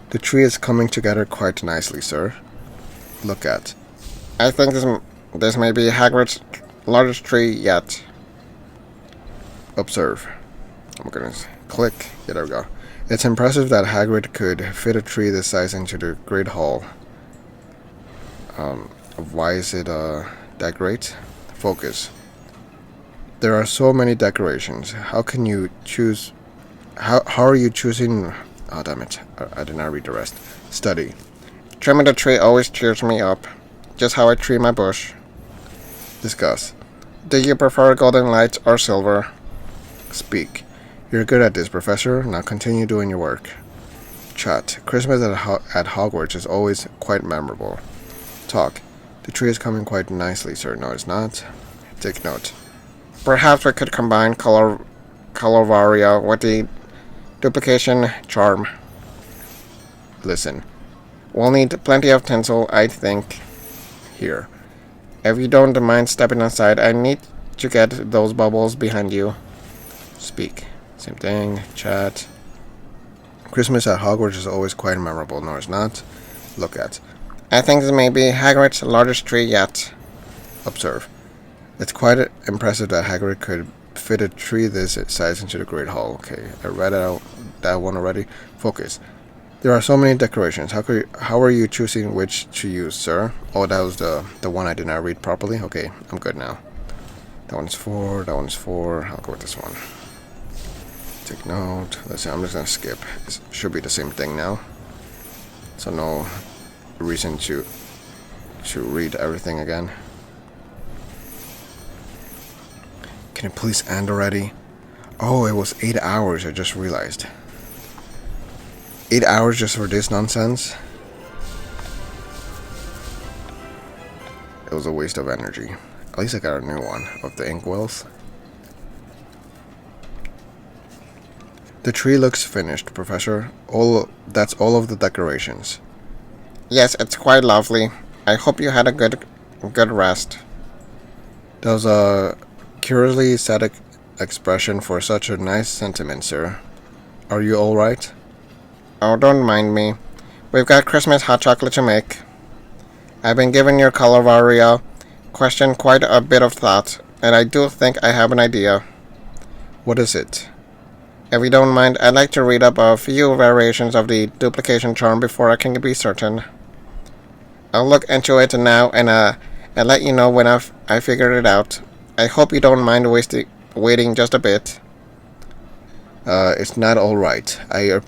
The tree is coming together quite nicely, sir. Look at. I think this may be Hagrid's largest tree yet. Observe. Oh my goodness. Click. Yeah, there we go. It's impressive that Hagrid could fit a tree this size into the Great Hall. Why is it that great? Focus. There are so many decorations. How can you choose? How are you choosing? Oh, damn it. I did not read the rest. Study. Trimming the tree always cheers me up. Just how I trim my bush. Discuss. Do you prefer golden lights or silver? Speak. You're good at this, Professor. Now continue doing your work. Chat. Christmas at Hogwarts is always quite memorable. Talk. The tree is coming quite nicely, sir. No, it's not. Take note. Perhaps we could combine Colovaria with the duplication charm. Listen, We'll need plenty of tinsel, I think. here. If you don't mind stepping aside, I need to get those bubbles behind you. Speak. Same thing. Chat. Christmas at Hogwarts is always quite memorable, no it's not. Look at. I think this may be Hagrid's largest tree yet. Observe. It's quite impressive that Hagrid could fit a tree this size into the Great Hall. Okay, I read out that one already. Focus. There are so many decorations. How are you choosing which to use, sir? Oh, that was the one I did not read properly. Okay, I'm good now. That one's 4. That one's 4. I'll go with this one. Take note. Let's see. I'm just gonna skip. It should be the same thing now. So no reason to read everything again. Can it please end already? Oh, it was 8 hours. I just realized. 8 hours just for this nonsense? It was a waste of energy. At least I got a new one of the inkwells. The tree looks finished, Professor. That's all of the decorations. Yes, it's quite lovely. I hope you had a good rest. That was a curiously sad expression for such a nice sentiment, sir. Are you alright? Oh, don't mind me. We've got Christmas hot chocolate to make. I've been giving your Colovaria question quite a bit of thought, and I do think I have an idea. What is it? If you don't mind, I'd like to read up a few variations of the duplication charm before I can be certain. I'll look into it now and let you know when I figured it out. I hope you don't mind waiting just a bit. It's not alright. I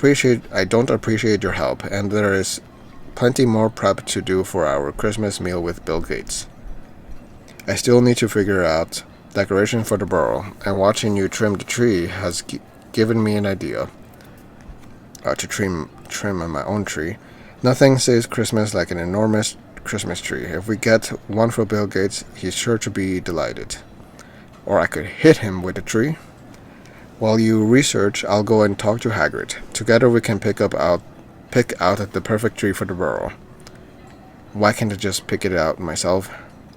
don't appreciate your help, and there is plenty more prep to do for our Christmas meal with Bill Gates. I still need to figure out decoration for the burrow, and watching you trim the tree has given me an idea. To trim my own tree. Nothing says Christmas like an enormous Christmas tree. If we get one for Bill Gates, he's sure to be delighted. Or I could hit him with a tree. While you research, I'll go and talk to Hagrid. Together we can pick out the perfect tree for the burrow. Why can't I just pick it out myself?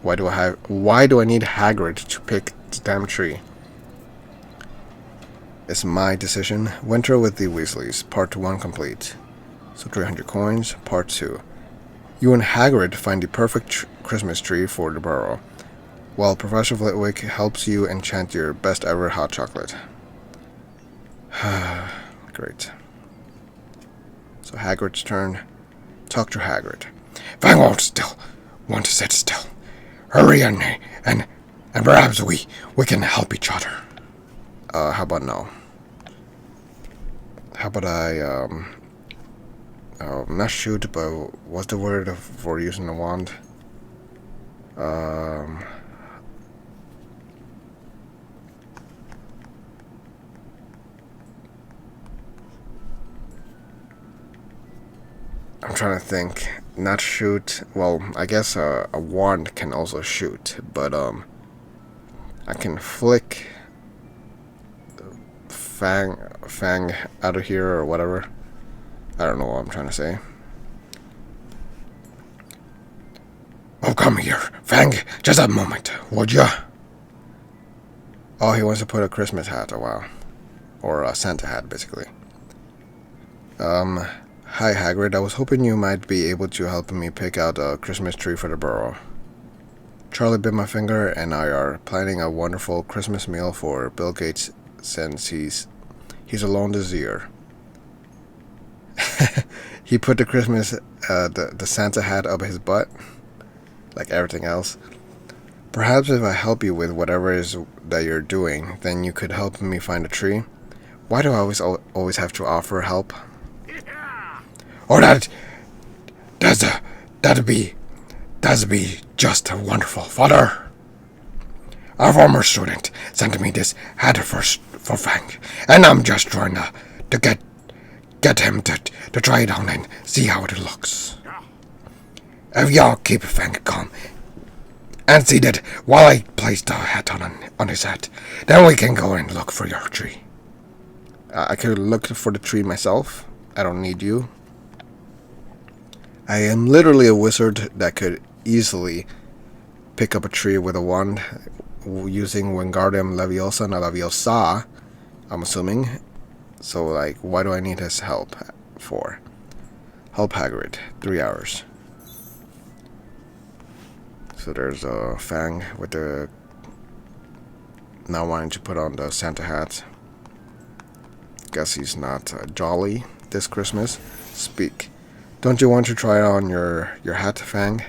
Why do I need Hagrid to pick the damn tree? It's my decision. Winter with the Weasleys, Part 1 complete. So 300 coins, Part 2. You and Hagrid find the perfect Christmas tree for the burrow, while Professor Flitwick helps you enchant your best ever hot chocolate. Great. So Hagrid's turn. Talk to Hagrid. Fang want to sit still. Hurry and perhaps we can help each other. How about no? How about not shoot, but what's the word for using a wand? I'm trying to think. Not shoot. Well, I guess a wand can also shoot, but I can flick Fang out of here or whatever. I don't know what I'm trying to say. Oh, come here, Fang. Just a moment, would ya? Oh, he wants to put a Christmas hat. Oh, wow. Or a Santa hat, basically. Hi, Hagrid. I was hoping you might be able to help me pick out a Christmas tree for the burrow. Charlie bit my finger, and I are planning a wonderful Christmas meal for Bill Gates since he's alone this year. He put the Christmas, the Santa hat up his butt, like everything else. Perhaps if I help you with whatever it is that you're doing, then you could help me find a tree. Why do I always have to offer help? Oh, that'd be just wonderful, Father. A former student sent me this hat for Fang, and I'm just trying to get him to try it on and see how it looks. If y'all keep Fang calm, and seat it while I place the hat on his head. Then we can go and look for your tree. I could look for the tree myself. I don't need you. I am literally a wizard that could easily pick up a tree with a wand using Wingardium Leviosa and Leviosa, I'm assuming. So, like, why do I need his help for? Help Hagrid, 3 hours. So there's a Fang with the not wanting to put on the Santa hat. Guess he's not jolly this Christmas. Speak. Don't you want to try on your hat, Fang?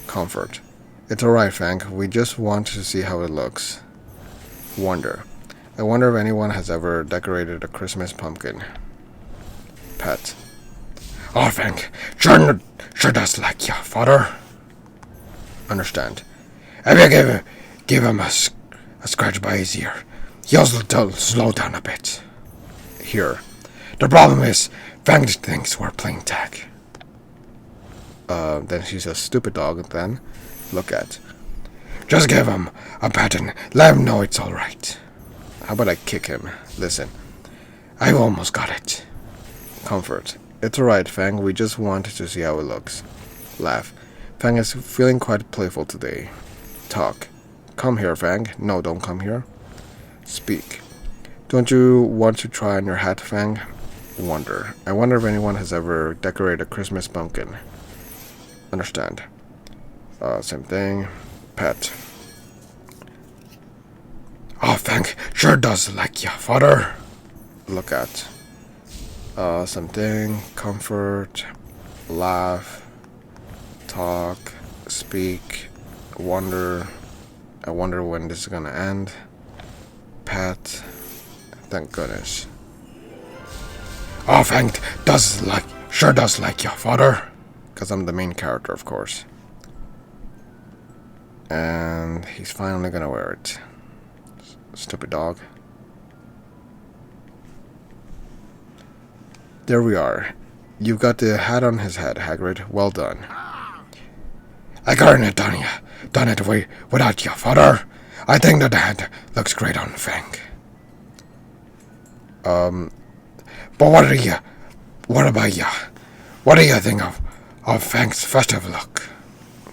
Comfort. It's alright, Fang. We just want to see how it looks. Wonder. I wonder if anyone has ever decorated a Christmas pumpkin. Pet. Oh, Fang. Sure does like ya, father. Understand. If you give him a scratch by his ear, he'll slow down a bit. Here. The problem is, Fang thinks we're playing tag. Then she's a stupid dog then. Look at. Just give him a pat and let him know it's alright. How about I kick him? Listen. I've almost got it. Comfort. It's alright, Fang. We just wanted to see how it looks. Laugh. Fang is feeling quite playful today. Talk. Come here, Fang. No, don't come here. Speak. Don't you want to try on your hat, Fang? Wonder. I wonder if anyone has ever decorated a Christmas pumpkin. Understand. Same thing. Pet. Oh, Fang sure does like ya, father. Look at. Something. Comfort. Laugh. Talk. Speak. Wonder. I wonder when this is gonna end. Pet. Thank goodness. Oh, Fang sure does like ya, father. Because I'm the main character, of course. And he's finally gonna wear it. Stupid dog. There we are. You've got the hat on his head, Hagrid. Well done. I couldn't have done it without you, father. I think that the hat looks great on Fang. But what about you? What do you think of Fang's festive look?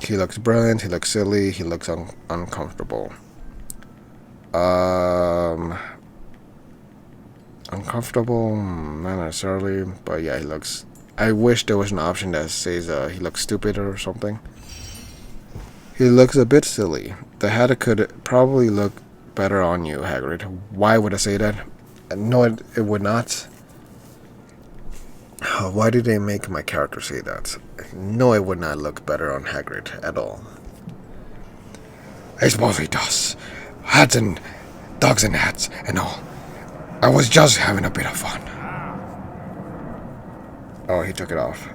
He looks brilliant, he looks silly, he looks uncomfortable. Uncomfortable? Not necessarily, but yeah, he looks... I wish there was an option that says he looks stupid or something. He looks a bit silly. The hat could probably look better on you, Hagrid. Why would I say that? No, it would not. Why did they make my character say that? No, it would not look better on Hagrid at all. I suppose he does. Hats and dogs and hats and all. I was just having a bit of fun. Oh, he took it off.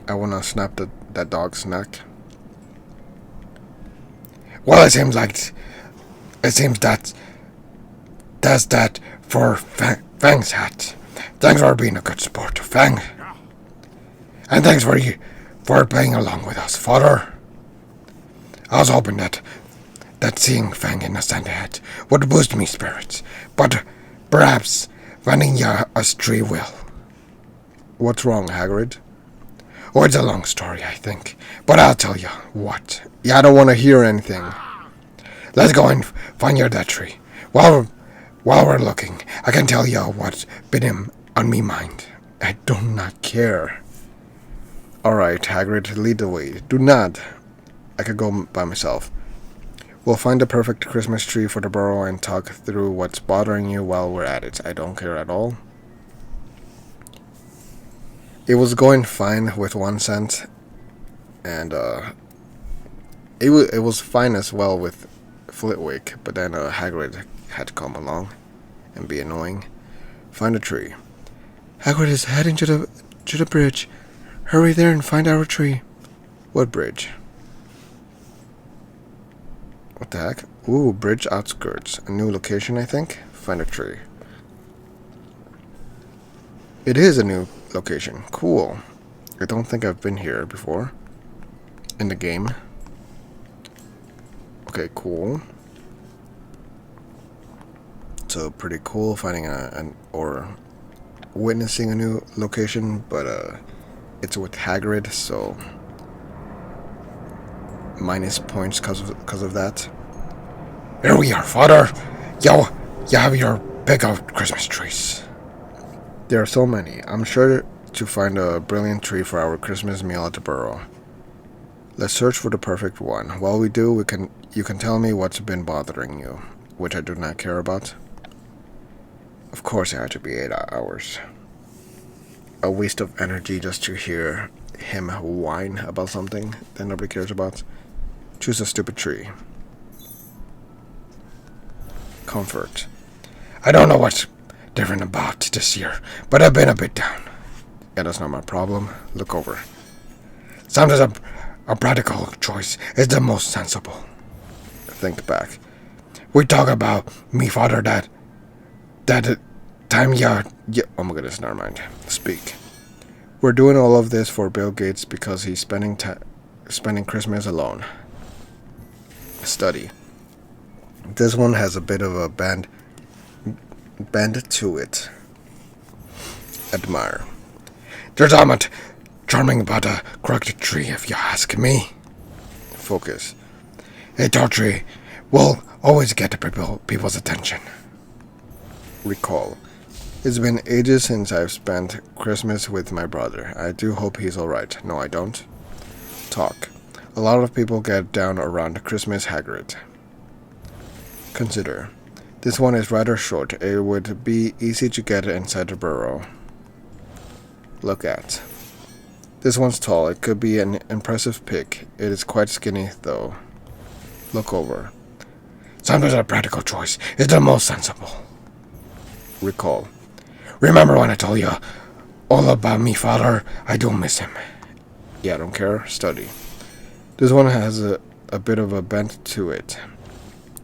I wanna snap that dog's neck. Well, it seems that's that for Fang's hat. Thanks for being a good sport, Fang. And thanks for playing along with us, father. I was hoping that seeing Fang in a Santa hat would boost me spirits, but perhaps finding a tree will. What's wrong, Hagrid? Oh, it's a long story, I think, but I'll tell you what. Yeah, I don't want to hear anything. Let's go and find that tree. While we're looking, I can tell you what's been on me mind. I do not care. Alright, Hagrid, lead the way. Do not. I could go by myself. We'll find the perfect Christmas tree for the burrow and talk through what's bothering you while we're at it. I don't care at all. It was going fine with 1 cent, and it was fine as well with Flitwick, but then Hagrid had to come along and be annoying. Find a tree. Hagrid is heading to the bridge. Hurry there and find our tree. What bridge? What the heck? Ooh, bridge outskirts. A new location, I think. Find a tree. It is a new location. Cool. I don't think I've been here before. In the game. Okay, cool. So pretty cool finding or witnessing a new location, but it's with Hagrid, so minus points because of that. Here we are, Father. Yo, you have your pick of Christmas trees. There are so many. I'm sure to find a brilliant tree for our Christmas meal at the Burrow. Let's search for the perfect one. While we do, you can tell me what's been bothering you, which I do not care about. Of course it had to be 8 hours. A waste of energy just to hear him whine about something that nobody cares about. Choose a stupid tree. Comfort. I don't know what's different about this year, but I've been a bit down. Yeah, that's not my problem. Look over. Sometimes a practical choice is the most sensible. Think back. We talk about me, Father, that time yeah. Oh my goodness, never mind. Speak. We're doing all of this for Bill Gates because he's spending Christmas alone. Study. This one has a bit of a bend to it. Admire. There's almost charming about a crooked tree, if you ask me. Focus. A tall tree will always get people's attention. Recall. It's been ages since I've spent Christmas with my brother. I do hope he's alright. No, I don't. Talk. A lot of people get down around Christmas, Hagrid. Consider. This one is rather short. It would be easy to get inside the burrow. Look at. This one's tall. It could be an impressive pick. It is quite skinny, though. Look over. Sometimes a practical choice is the most sensible. Recall. Remember when I told you all about me, Father? I do miss him. Yeah, I don't care. Study. This one has a bit of a bent to it.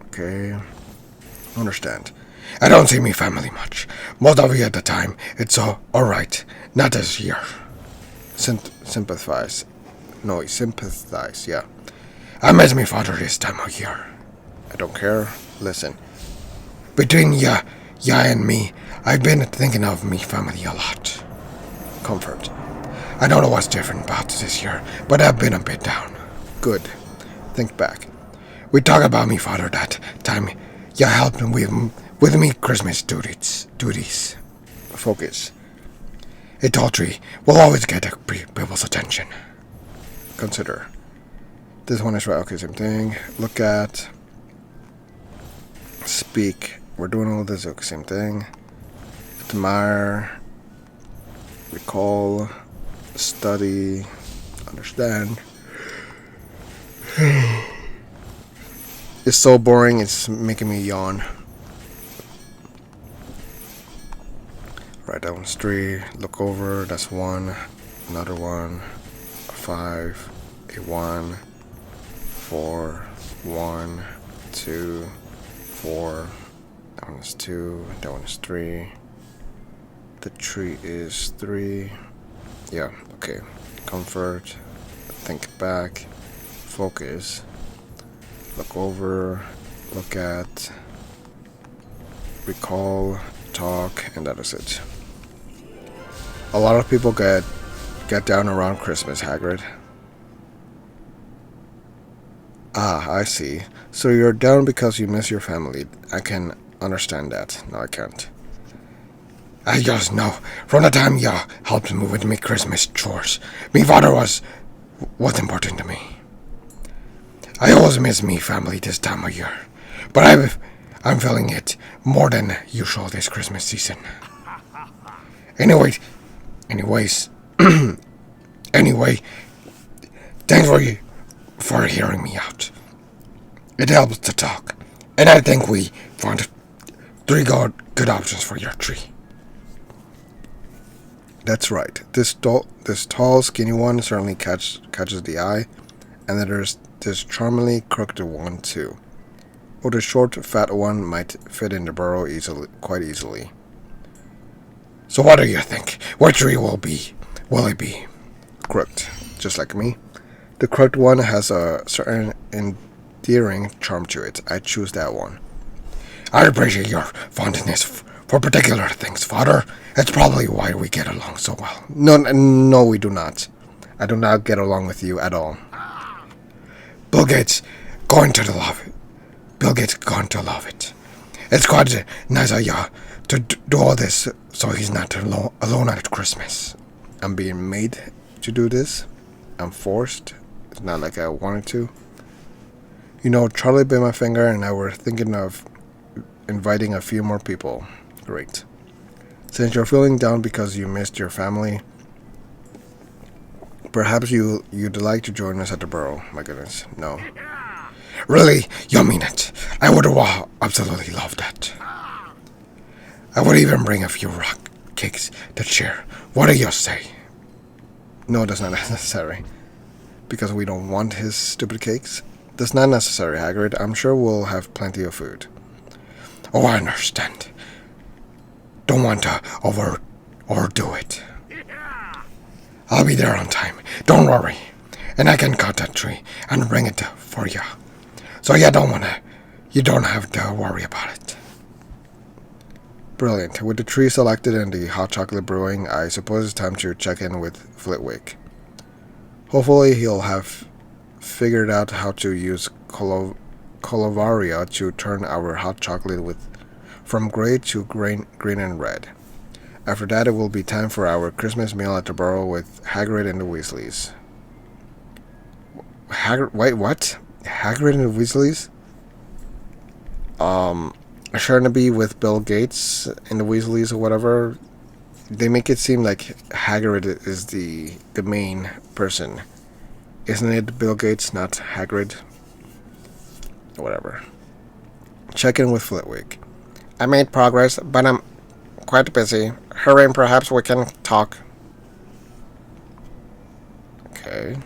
Okay. Understand. I don't see me family much. Most of you at the time. It's alright. Not this year. Sympathize. No, sympathize, yeah. I miss me father this time of year. I don't care. Listen. Between ya and me, I've been thinking of me family a lot. Comfort. I don't know what's different about this year, but I've been a bit down. Good. Think back. We talked about me father that time. You helped me with me Christmas duties. Focus. A tall tree will always get people's attention. Consider. This one is right. Okay, same thing. Look at. Speak. We're doing all this. Okay, same thing. Admire. Recall. Study. Understand. It's so boring, it's making me yawn. Right, that one's 3. Look over, that's 1. Another one. A 5. A 1. 4. 1. 2. 4. That one is 2. That one is 3. The tree is 3. Yeah, okay. Comfort. Think back. Focus. Look over. Look at. Recall. Talk. And that is it. A lot of people get down around Christmas, Hagrid. Ah, I see. So you're down because you miss your family. I can understand that. No, I can't. I just know. From the time you helped me with me Christmas chores, me father was important to me. I always miss me family this time of year. But I'm feeling it more than usual this Christmas season. Anyways, anyway, thanks for hearing me out. It helps to talk, and I think we found 3 good options for your tree. That's right. This tall, skinny one certainly catches the eye, and then there's this charmingly crooked one too. Or the short, fat one might fit in the burrow quite easily. So what do you think? What tree will it be? crooked, just like me. The crooked one has a certain endearing charm to it. I choose that one. I appreciate your fondness for particular things, Father. It's probably why we get along so well. No, we do not. I do not get along with you at all. Bill Gates going to love it. Bill Gates going to love it. It's quite nice of you to do all this so he's not alone at Christmas. I'm being made to do this. I'm forced. It's not like I wanted to. You know, Charlie bit my finger and I were thinking of inviting a few more people. Great. Since you're feeling down because you missed your family, perhaps you'd like to join us at the Burrow. My goodness, no. Really? You mean it? I would absolutely love that. I would even bring a few rock cakes to share. What do you say? No, that's not necessary. Because we don't want his stupid cakes. That's not necessary, Hagrid. I'm sure we'll have plenty of food. Oh, I understand. Don't want to overdo it. I'll be there on time. Don't worry. And I can cut that tree and bring it for you. So you don't have to worry about it. Brilliant. With the tree selected and the hot chocolate brewing, I suppose it's time to check in with Flitwick. Hopefully he'll have figured out how to use Colovaria to turn our hot chocolate from gray to green and red. After that, it will be time for our Christmas meal at the Burrow with Hagrid and the Weasleys. Wait, what? Hagrid and the Weasleys? Shouldn't it be with Bill Gates and the Weasleys or whatever? They make it seem like Hagrid is the main person. Isn't it Bill Gates, not Hagrid? Whatever. Check in with Flitwick. I made progress, but I'm quite busy. Hurry and perhaps we can talk. Okay.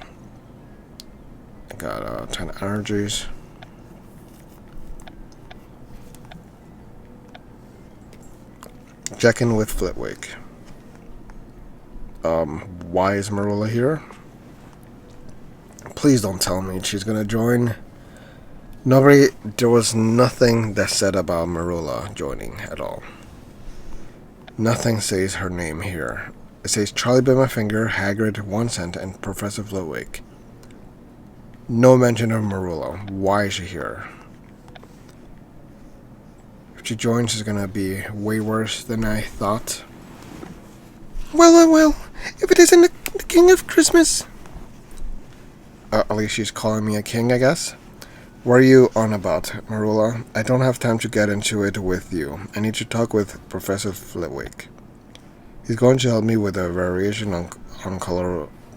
I got 10 energies. Check in with Flitwick. Why is Marilla here? Please don't tell me she's gonna join. There was nothing that said about Marilla joining at all. Nothing says her name here. It says Charlie bit my finger, Hagrid, 1 cent, and Professor Flitwick. No mention of Marilla. Why is she here? If she joins, it's gonna be way worse than I thought. Well, if it isn't the King of Christmas. At least she's calling me a king, I guess. What are you on about, Marilla? I don't have time to get into it with you. I need to talk with Professor Flitwick. He's going to help me with a variation on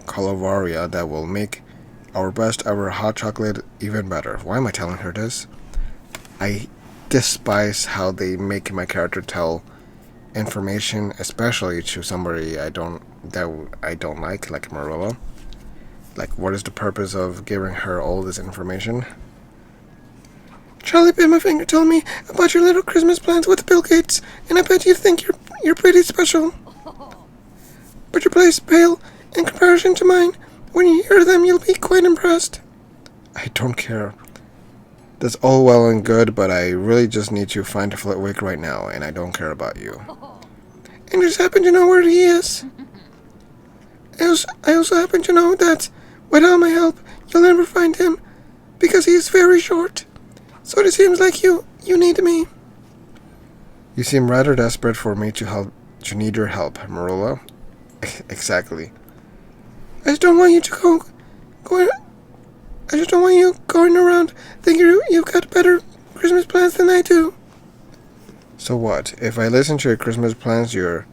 Colovaria that will make our best ever hot chocolate even better. Why am I telling her this? I despise how they make my character tell information, especially to somebody I don't like Marilla. Like, what is the purpose of giving her all this information? Charlie bit my finger told me about your little Christmas plans with Bill Gates, and I bet you think you're pretty special. But your place pale in comparison to mine. When you hear them, you'll be quite impressed. I don't care. That's all well and good, but I really just need to find Flitwick right now, and I don't care about you. And just happen to know where he is. I also happen to know that, without my help, you'll never find him, because he is very short. So it seems like you need me. You seem rather desperate for me to need your help, Marilla. Exactly. I just don't want you to I just don't want you going around thinking you've got better Christmas plans than I do. So what? If I listen to your Christmas plans, you'll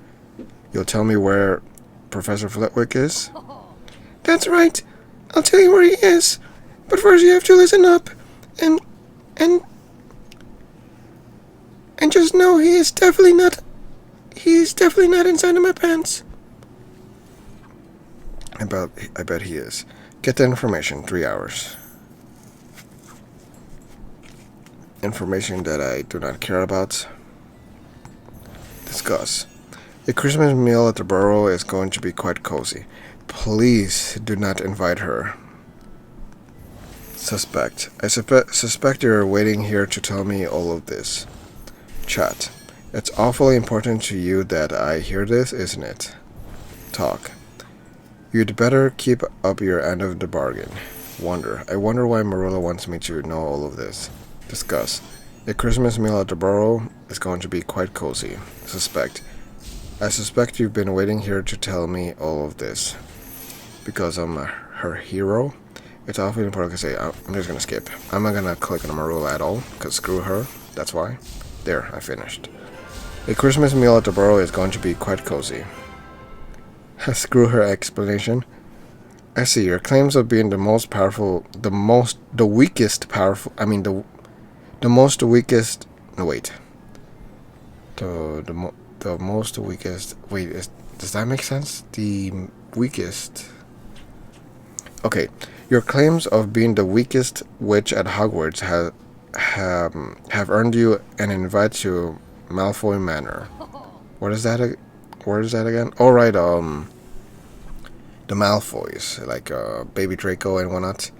tell me where Professor Flitwick is? That's right. I'll tell you where he is. But first you have to listen up and just know he's definitely not inside of my pants. I bet he is. Get the information. 3 hours. Information that I do not care about. Discuss. A Christmas meal at the Burrow is going to be quite cozy. Please do not invite her. Suspect. I suspect you're waiting here to tell me all of this. Chat. It's awfully important to you that I hear this, isn't it? Talk. You'd better keep up your end of the bargain. Wonder. I wonder why Marilla wants me to know all of this. Discuss. A Christmas meal at the Burrow is going to be quite cozy. Suspect. I suspect you've been waiting here to tell me all of this. Because I'm her hero? It's awfully important to say. I'm just gonna skip. I'm not gonna click on Marilla at all, because screw her. That's why. There, I finished. A Christmas meal at the Burrow is going to be quite cozy. Screw her explanation. I see. Your claims of being the most powerful, the most weakest, the most weakest. Wait, does that make sense? The weakest. Okay, your claims of being the weakest witch at Hogwarts have earned you an invite to Malfoy Manor. What is that? Where is that again? Oh, right. The Malfoys, like Baby Draco and whatnot.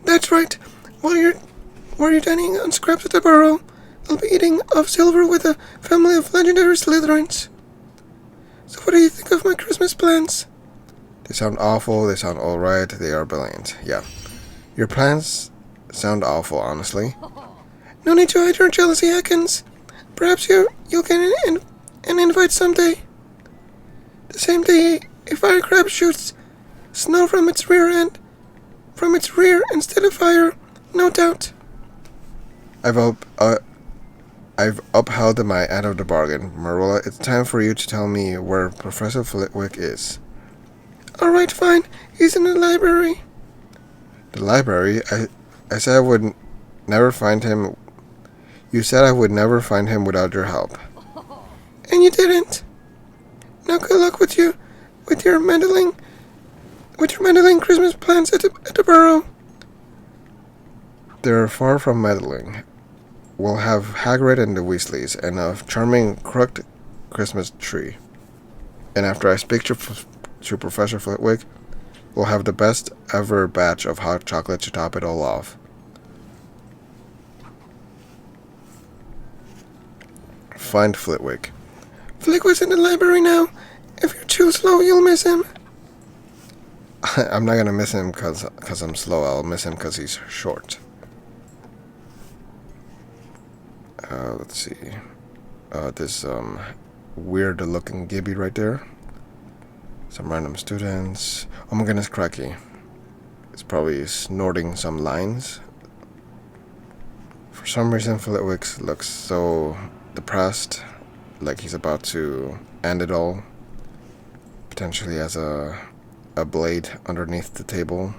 That's right. While you're dining on scraps at the Burrow, I'll be eating off silver with a family of legendary Slytherins. So what do you think of my Christmas plans? They sound awful, they sound alright, they are brilliant. Yeah. Your plans sound awful, honestly. No need to hide your jealousy, Atkins. Perhaps you'll get an invite someday. The same day a fire crab shoots snow from its rear instead of fire, no doubt. I've upheld my end of the bargain. Marilla, it's time for you to tell me where Professor Flitwick is. Alright, fine. He's in the library. The library? I said I would never find him. You said I would never find him without your help. And you didn't. Now good luck with your meddling Christmas plans at the Burrow. They're far from meddling. We'll have Hagrid and the Weasleys and a charming crooked Christmas tree. And after I speak to Professor Flitwick, we'll have the best ever batch of hot chocolate to top it all off. Find Flitwick. Flitwick's in the library now. If you're too slow, you'll miss him. I'm not gonna miss him because I'm slow. I'll miss him because he's short. Let's see. This weird looking Gibby right there. Some random students. Oh my goodness, cracky. It's probably snorting some lines. For some reason, Flitwick looks so depressed, like he's about to end it all. Potentially has a blade underneath the table,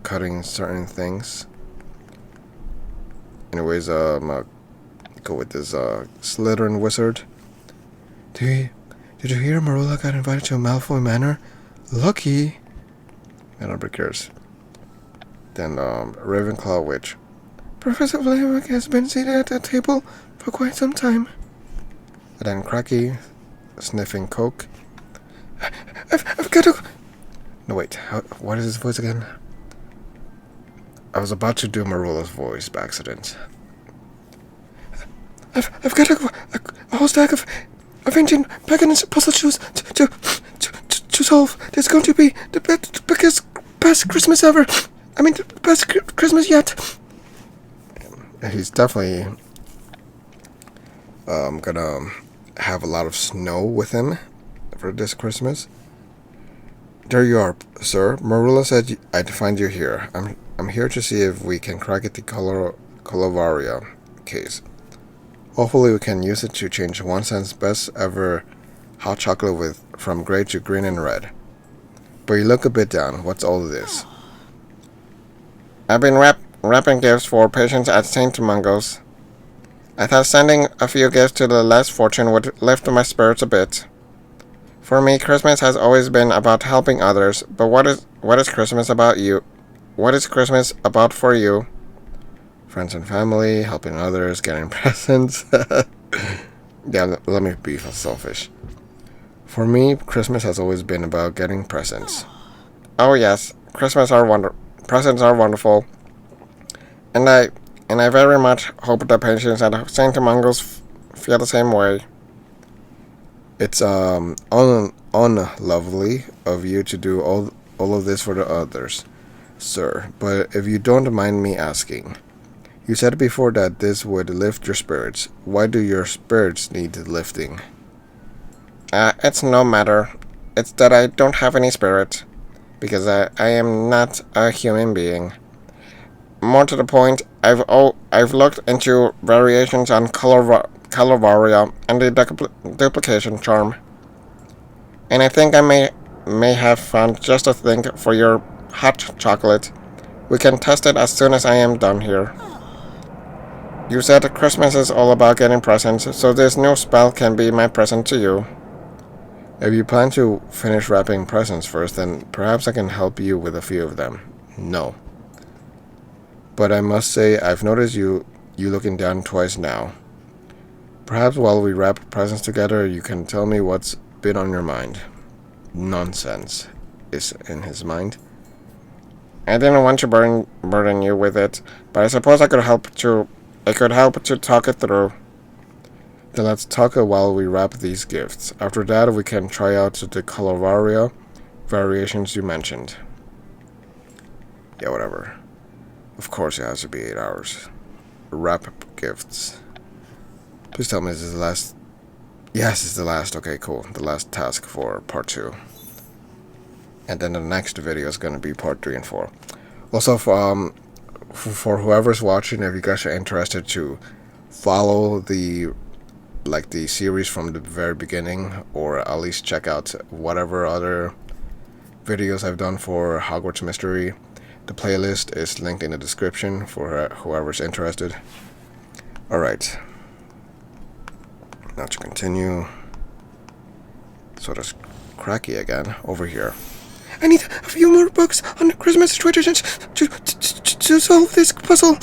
cutting certain things. Anyways, go with this Slytherin wizard. Did you hear Marilla got invited to Malfoy Manor? Lucky. And nobody cares. Then Ravenclaw witch. Professor Flitwick has been seated at that table for quite some time. And then Cracky, sniffing coke. I've got to... No, wait. What is his voice again? I was about to do Marilla's voice by accident. I've got a whole stack of ancient pagan puzzle shoes to solve. There's going to be the best Christmas ever. I mean, the best Christmas yet. He's definitely gonna have a lot of snow with him for this Christmas. There you are, sir. Marilla said I'd find you here. I'm here to see if we can crack the Colovaria case. Hopefully we can use it to change Wanson's best ever hot chocolate from gray to green and red. But you look a bit down. What's all this? I've been wrapping gifts for patients at St. Mungo's. I thought sending a few gifts to the less fortunate would lift my spirits a bit. For me, Christmas has always been about helping others, but what is Christmas about you? What is Christmas about for you? Friends and family, helping others, getting presents. Yeah, let me be selfish. For me, Christmas has always been about getting presents. Oh yes, presents are wonderful, and I very much hope the patients at Saint Mungo's feel the same way. It's unlovely of you to do all of this for the others, sir. But if you don't mind me asking, you said before that this would lift your spirits. Why do your spirits need lifting? It's no matter. It's that I don't have any spirit, because I am not a human being. More to the point, I've looked into variations on Colovaria and the duplication charm, and I think I may have found just a thing for your hot chocolate. We can test it as soon as I am done here. You said Christmas is all about getting presents, so this new spell can be my present to you. If you plan to finish wrapping presents first, then perhaps I can help you with a few of them. No. But I must say, I've noticed you looking down twice now. Perhaps while we wrap presents together, you can tell me what's been on your mind. Nonsense is in his mind. I didn't want to burden you with it, but I suppose I could help to talk it through. Then let's talk while we wrap these gifts. After that, we can try out the Colovaria variations you mentioned. Yeah, whatever. Of course it has to be 8 hours. Wrap gifts. Please tell me this is the last... Yes, it's the last. Okay, cool. The last task for part 2. And then the next video is going to be part 3 and 4. Also, for whoever's watching, if you guys are interested to follow the series from the very beginning, or at least check out whatever other videos I've done for Hogwarts Mystery, the playlist is linked in the description for whoever's interested. Alright. Now to continue. So there's Cracky again, over here. I need a few more books on Christmas traditions to solve this puzzle.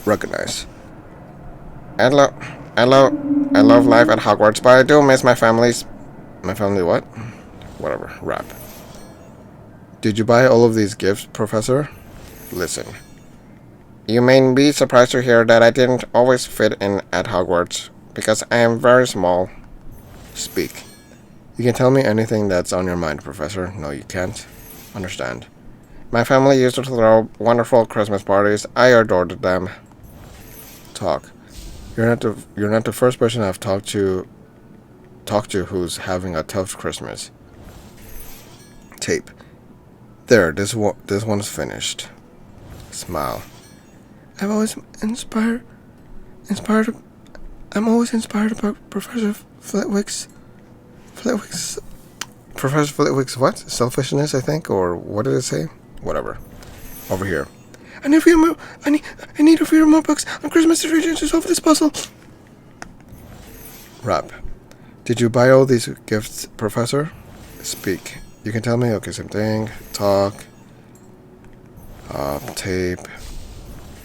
Recognize. I love life at Hogwarts, but I do miss my family's... My family what? Whatever, rap. Did you buy all of these gifts, Professor? Listen. You may be surprised to hear that I didn't always fit in at Hogwarts, because I am very small. Speak. You can tell me anything that's on your mind, Professor. No, you can't. Understand. My family used to throw wonderful Christmas parties. I adored them. Talk. You're not the first person I've talked to who's having a tough Christmas. Tape. There, this one's finished. Smile. I'm always inspired by Professor Flitwick's Professor Flitwick's what? Selfishness, I think, or what did it say? Whatever. Over here. I need a few more books on Christmas traditions to solve this puzzle. Rap. Did you buy all these gifts, Professor? Speak. You can tell me. Okay, same thing. Talk. Tape.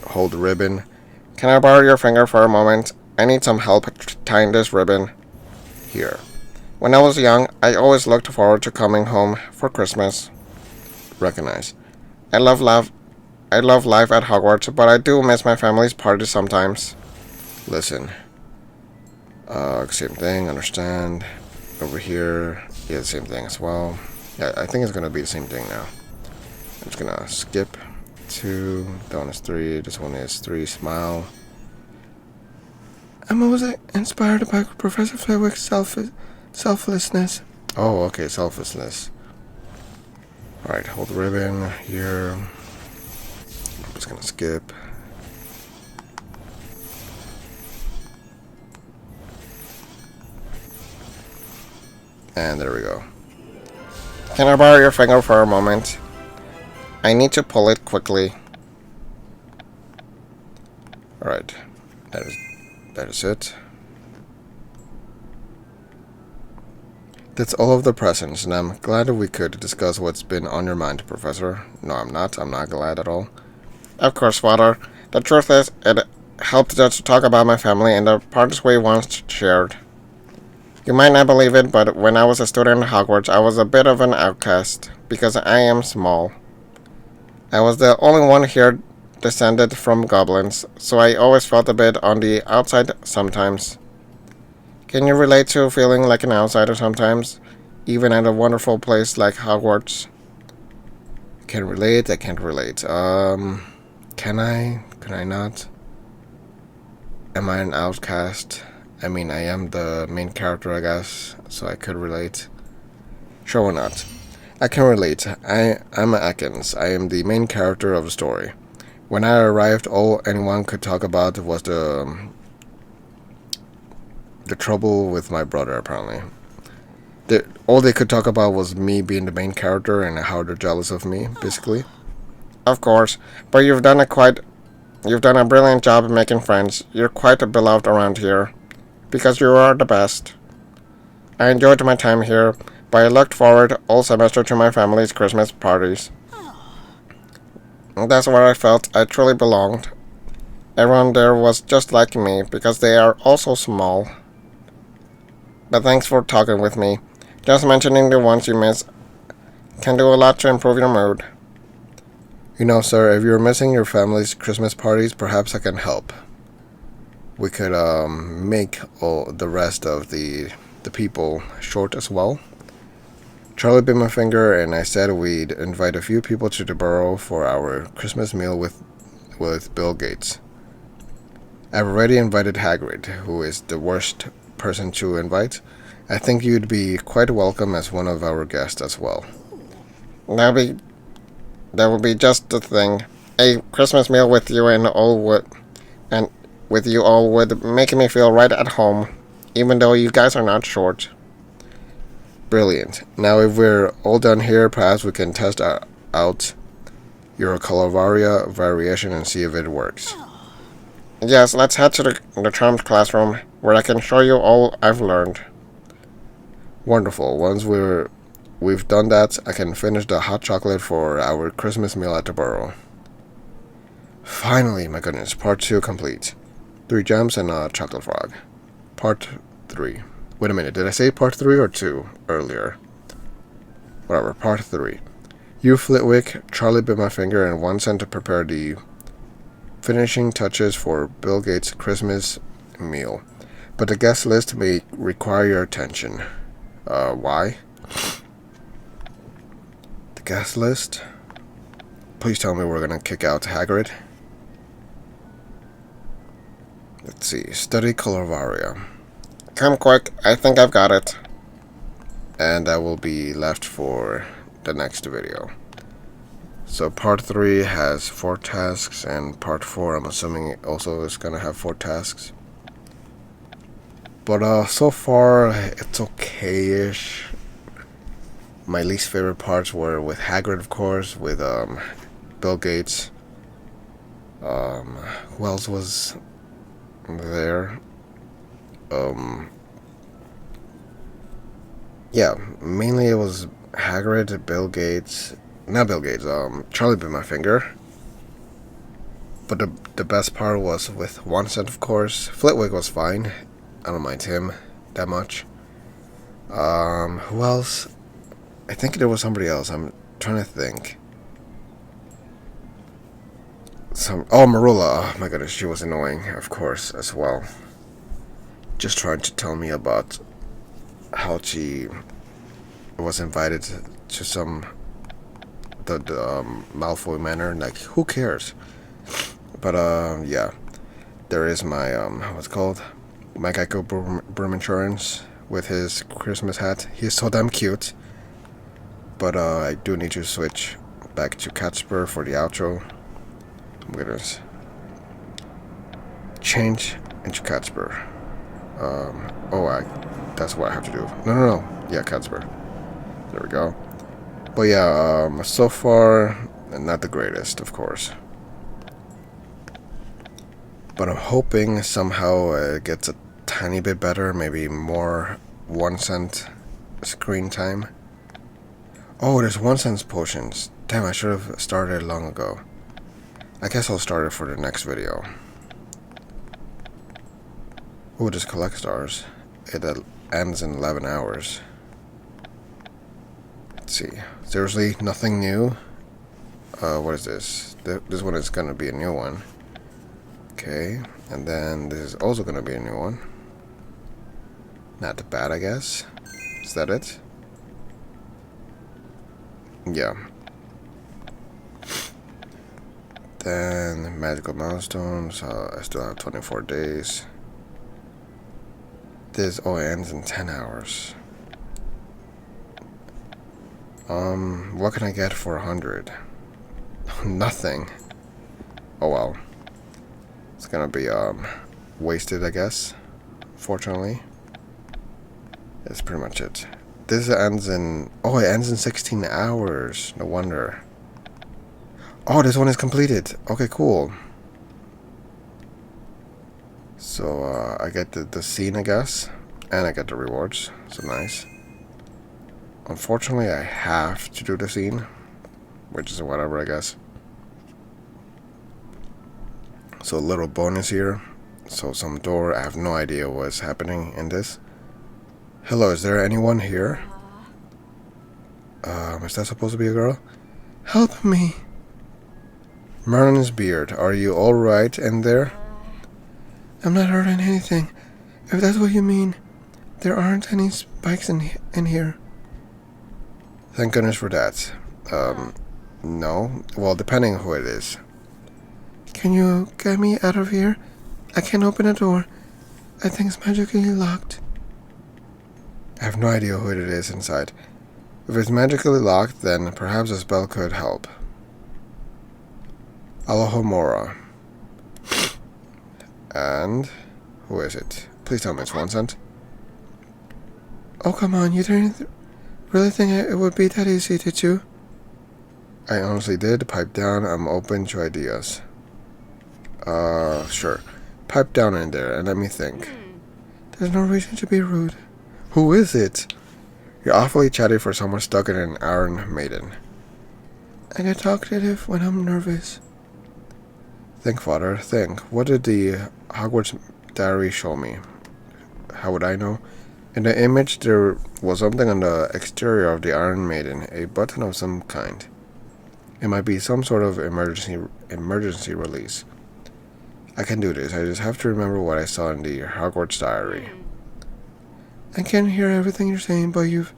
Hold ribbon. Can I borrow your finger for a moment? I need some help tying this ribbon. Here. When I was young, I always looked forward to coming home for Christmas. Recognize. I love life at Hogwarts, but I do miss my family's parties sometimes. Listen. Same thing, understand. Over here, yeah, same thing as well. Yeah, I think it's gonna be the same thing now. I'm just gonna skip 2, that one is 3, this one is 3, smile. I'm always inspired by Professor Flitwick's selflessness. Oh, okay, selflessness. Alright, hold the ribbon here. I'm just gonna skip. And there we go. Can I borrow your finger for a moment? I need to pull it quickly. Alright, that is it. That's all of the presents, and I'm glad that we could discuss what's been on your mind, Professor. No, I'm not. I'm not glad at all. Of course, Father. The truth is, it helped us to talk about my family and the parts we once shared. You might not believe it, but when I was a student at Hogwarts, I was a bit of an outcast, because I am small. I was the only one here descended from goblins, so I always felt a bit on the outside sometimes. Can you relate to feeling like an outsider sometimes, even at a wonderful place like Hogwarts? Can relate, I can't relate. Can I? Can I not? Am I an outcast? I mean, I am the main character, I guess, so I could relate. Sure, why not? I can relate. I'm Atkins. I am the main character of the story. When I arrived, all anyone could talk about was the trouble with my brother, apparently. All they could talk about was me being the main character and how they're jealous of me, basically. Of course, but you've done a brilliant job of making friends. You're quite beloved around here, because you are the best. I enjoyed my time here, but I looked forward all semester to my family's Christmas parties. That's where I felt I truly belonged. Everyone there was just like me, because they are also small. But thanks for talking with me. Just mentioning the ones you miss can do a lot to improve your mood. You know, sir, if you're missing your family's Christmas parties, perhaps I can help. We could make all the rest of the people short as well. Charlie bit my finger, and I said we'd invite a few people to the borough for our Christmas meal with Bill Gates. I've already invited Hagrid, who is the worst person to invite. I think you'd be quite welcome as one of our guests as well. That would be just the thing. A Christmas meal with you would make me feel right at home, even though you guys are not short. Brilliant. Now, if we're all done here, perhaps we can test out your Colovaria variation and see if it works. Yes, let's head to the charmed classroom, where I can show you all I've learned. Wonderful. Once we've done that, I can finish the hot chocolate for our Christmas meal at the borough. Finally, my goodness, part 2 complete. 3 gems and a chocolate frog. Part 3. Wait a minute, did I say part 3 or 2 earlier? Whatever, part 3. You, Flitwick, Charlie bit my finger, and 1 cent to prepare the finishing touches for Bill Gates' Christmas meal. But the guest list may require your attention. Why? The guest list? Please tell me we're gonna kick out Hagrid. Let's see. Study Colovaria. Come quick, I think I've got it. And that will be left for the next video. So part 3 has 4 tasks, and part 4 I'm assuming also is gonna have 4 tasks. But so far it's okay-ish. My least favorite parts were with Hagrid, of course, with Bill Gates. Who else was there? Yeah, mainly it was Hagrid, Bill Gates, not Bill Gates, Charlie bit my finger. But the best part was with 1 cent, of course. Flitwick was fine. I don't mind him that much. Who else? I think there was somebody else. I'm trying to think. Marula. Oh my goodness, she was annoying, of course, as well. Just trying to tell me about how she was invited to the Malfoy Manor. Like, who cares? But yeah, there is my what's it called? My Geico Broom Insurance with his Christmas hat. He's so damn cute. But I do need to switch back to Catspur for the outro. I'm gonna change into Catspur. That's what I have to do. No. Yeah, Catspur. There we go. But yeah, so far, not the greatest, of course. But I'm hoping somehow it gets a tiny bit better, maybe more 1 cent screen time. Oh, there's 1 cent potions. Damn, I should have started long ago. I guess I'll start it for the next video. Oh, just collect stars. ends in 11 hours. Let's see. Seriously, nothing new? What is this? This one is gonna be a new one. Okay, and then this is also gonna be a new one. Not bad, I guess. Is that it? Yeah. Then magical milestones. I still have 24 days. This ends in 10 hours. What can I get for 100? Nothing. Oh well. It's gonna be wasted, I guess. Fortunately. That's pretty much it. This ends in... Oh, it ends in 16 hours. No wonder. Oh, this one is completed. Okay, cool. So, I get the scene, I guess. And I get the rewards. So nice. Unfortunately, I have to do the scene. Which is whatever, I guess. So, a little bonus here. So, some door. I have no idea what's happening in this. Hello, is there anyone here? Is that supposed to be a girl? Help me. Merlin's beard. Are you alright in there? I'm not hurting anything. If that's what you mean, there aren't any spikes in here. Thank goodness for that. No. Well, depending on who it is. Can you get me out of here? I can't open a door. I think it's magically locked. I have no idea who it is inside. If it's magically locked, then perhaps a spell could help. Alohomora. And... who is it? Please tell me it's 1 cent. Oh, come on, you didn't really think it would be that easy, did you? I honestly did. Pipe down. I'm open to ideas. Sure. Pipe down in there and let me think. There's no reason to be rude. Who is it? You're awfully chatty for someone stuck in an Iron Maiden. I get talkative when I'm nervous. Think, Father, think. What did the Hogwarts diary show me? How would I know? In the image, there was something on the exterior of the Iron Maiden, a button of some kind. It might be some sort of emergency release. I can do this. I just have to remember what I saw in the Hogwarts diary. I can't hear everything you're saying, but you've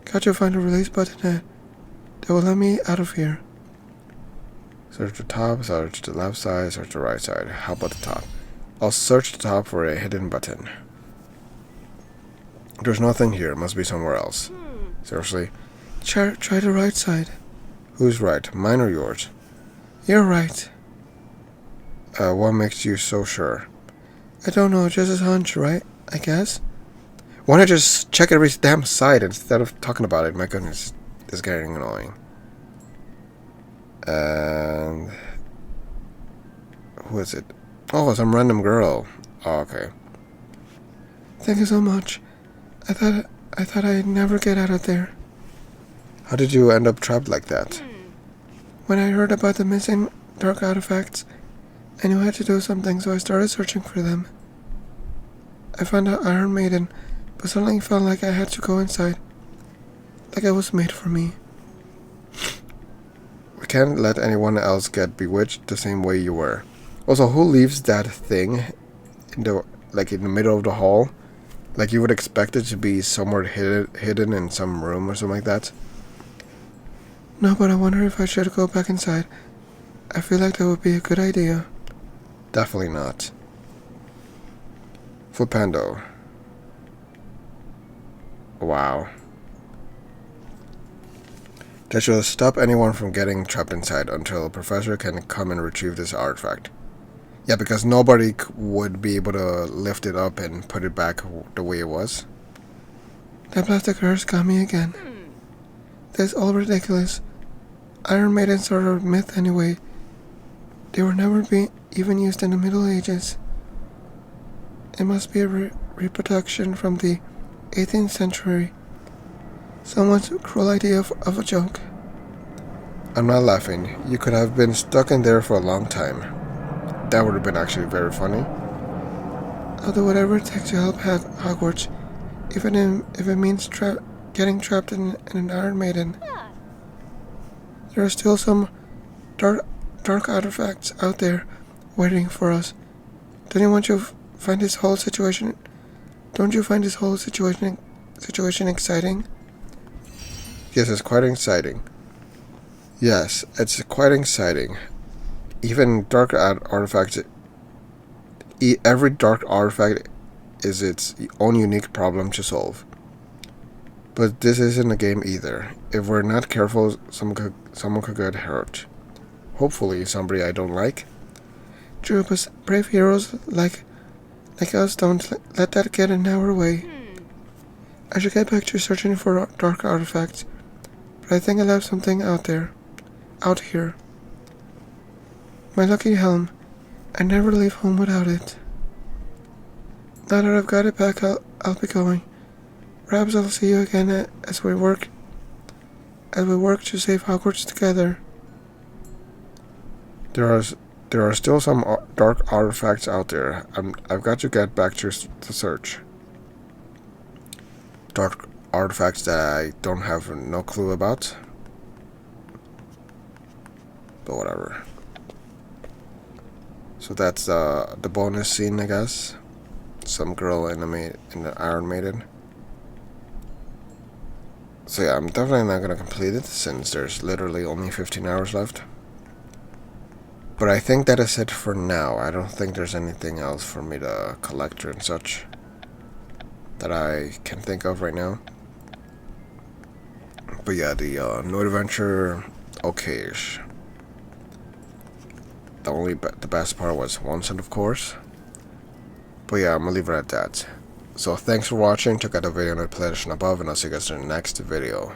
got to find a release button that will let me out of here. Search the top, search the left side, search the right side. How about the top? I'll search the top for a hidden button. There's nothing here. It must be somewhere else. Seriously? Try the right side. Who's right? Mine or yours? You're right. What makes you so sure? I don't know, just a hunch, right? I guess. Why not just check every damn side instead of talking about it? My goodness, this is getting annoying. And... who is it? Oh, some random girl. Oh, okay. Thank you so much. I thought I'd never get out of there. How did you end up trapped like that? When I heard about the missing dark artifacts, I knew I had to do something, so I started searching for them. I found the Iron Maiden, but suddenly felt like I had to go inside. Like it was made for me. We can't let anyone else get bewitched the same way you were. Also, who leaves that thing in the middle of the hall? Like you would expect it to be somewhere hidden in some room or something like that. No, but I wonder if I should go back inside. I feel like that would be a good idea. Definitely not. Flipando. Wow. That should stop anyone from getting trapped inside until a professor can come and retrieve this artifact. Yeah, because nobody would be able to lift it up and put it back the way it was. That plastic curse got me again. That's all ridiculous. Iron Maidens are a myth anyway. They were never even used in the Middle Ages. It must be a reproduction from the 18th century. Someone's cruel idea of a joke. I'm not laughing. You could have been stuck in there for a long time. That would have been actually very funny. I'll do whatever it takes to help Hogwarts. even if it means getting trapped in an Iron Maiden. There are still some dark artifacts out there waiting for us. Don't you want to find this whole situation? Don't you find this whole situation exciting? Yes, it's quite exciting. Yes, it's quite exciting. Even dark artifacts. Every dark artifact is its own unique problem to solve. But this isn't a game either. If we're not careful, someone could get hurt. Hopefully, somebody I don't like. True, but brave heroes like us don't let that get in our way. I should get back to searching for dark artifacts, but I think I left something out here. My lucky helm. I never leave home without it. Now that I've got it back, I'll be going. Perhaps I'll see you again as we work to save Hogwarts together. There are still some dark artifacts out there. I've got to get back to search. Dark artifacts that I don't have no clue about. But whatever. So that's the bonus scene, I guess. Some girl in the Iron Maiden. So yeah, I'm definitely not gonna complete it since there's literally only 15 hours left. But I think that is it for now. I don't think there's anything else for me to collect and such that I can think of right now. But yeah, the new adventure, okay-ish. The best part was Onsen, of course. But yeah, I'm gonna leave it at that. So thanks for watching, check out the video in the playlist above, and I'll see you guys in the next video.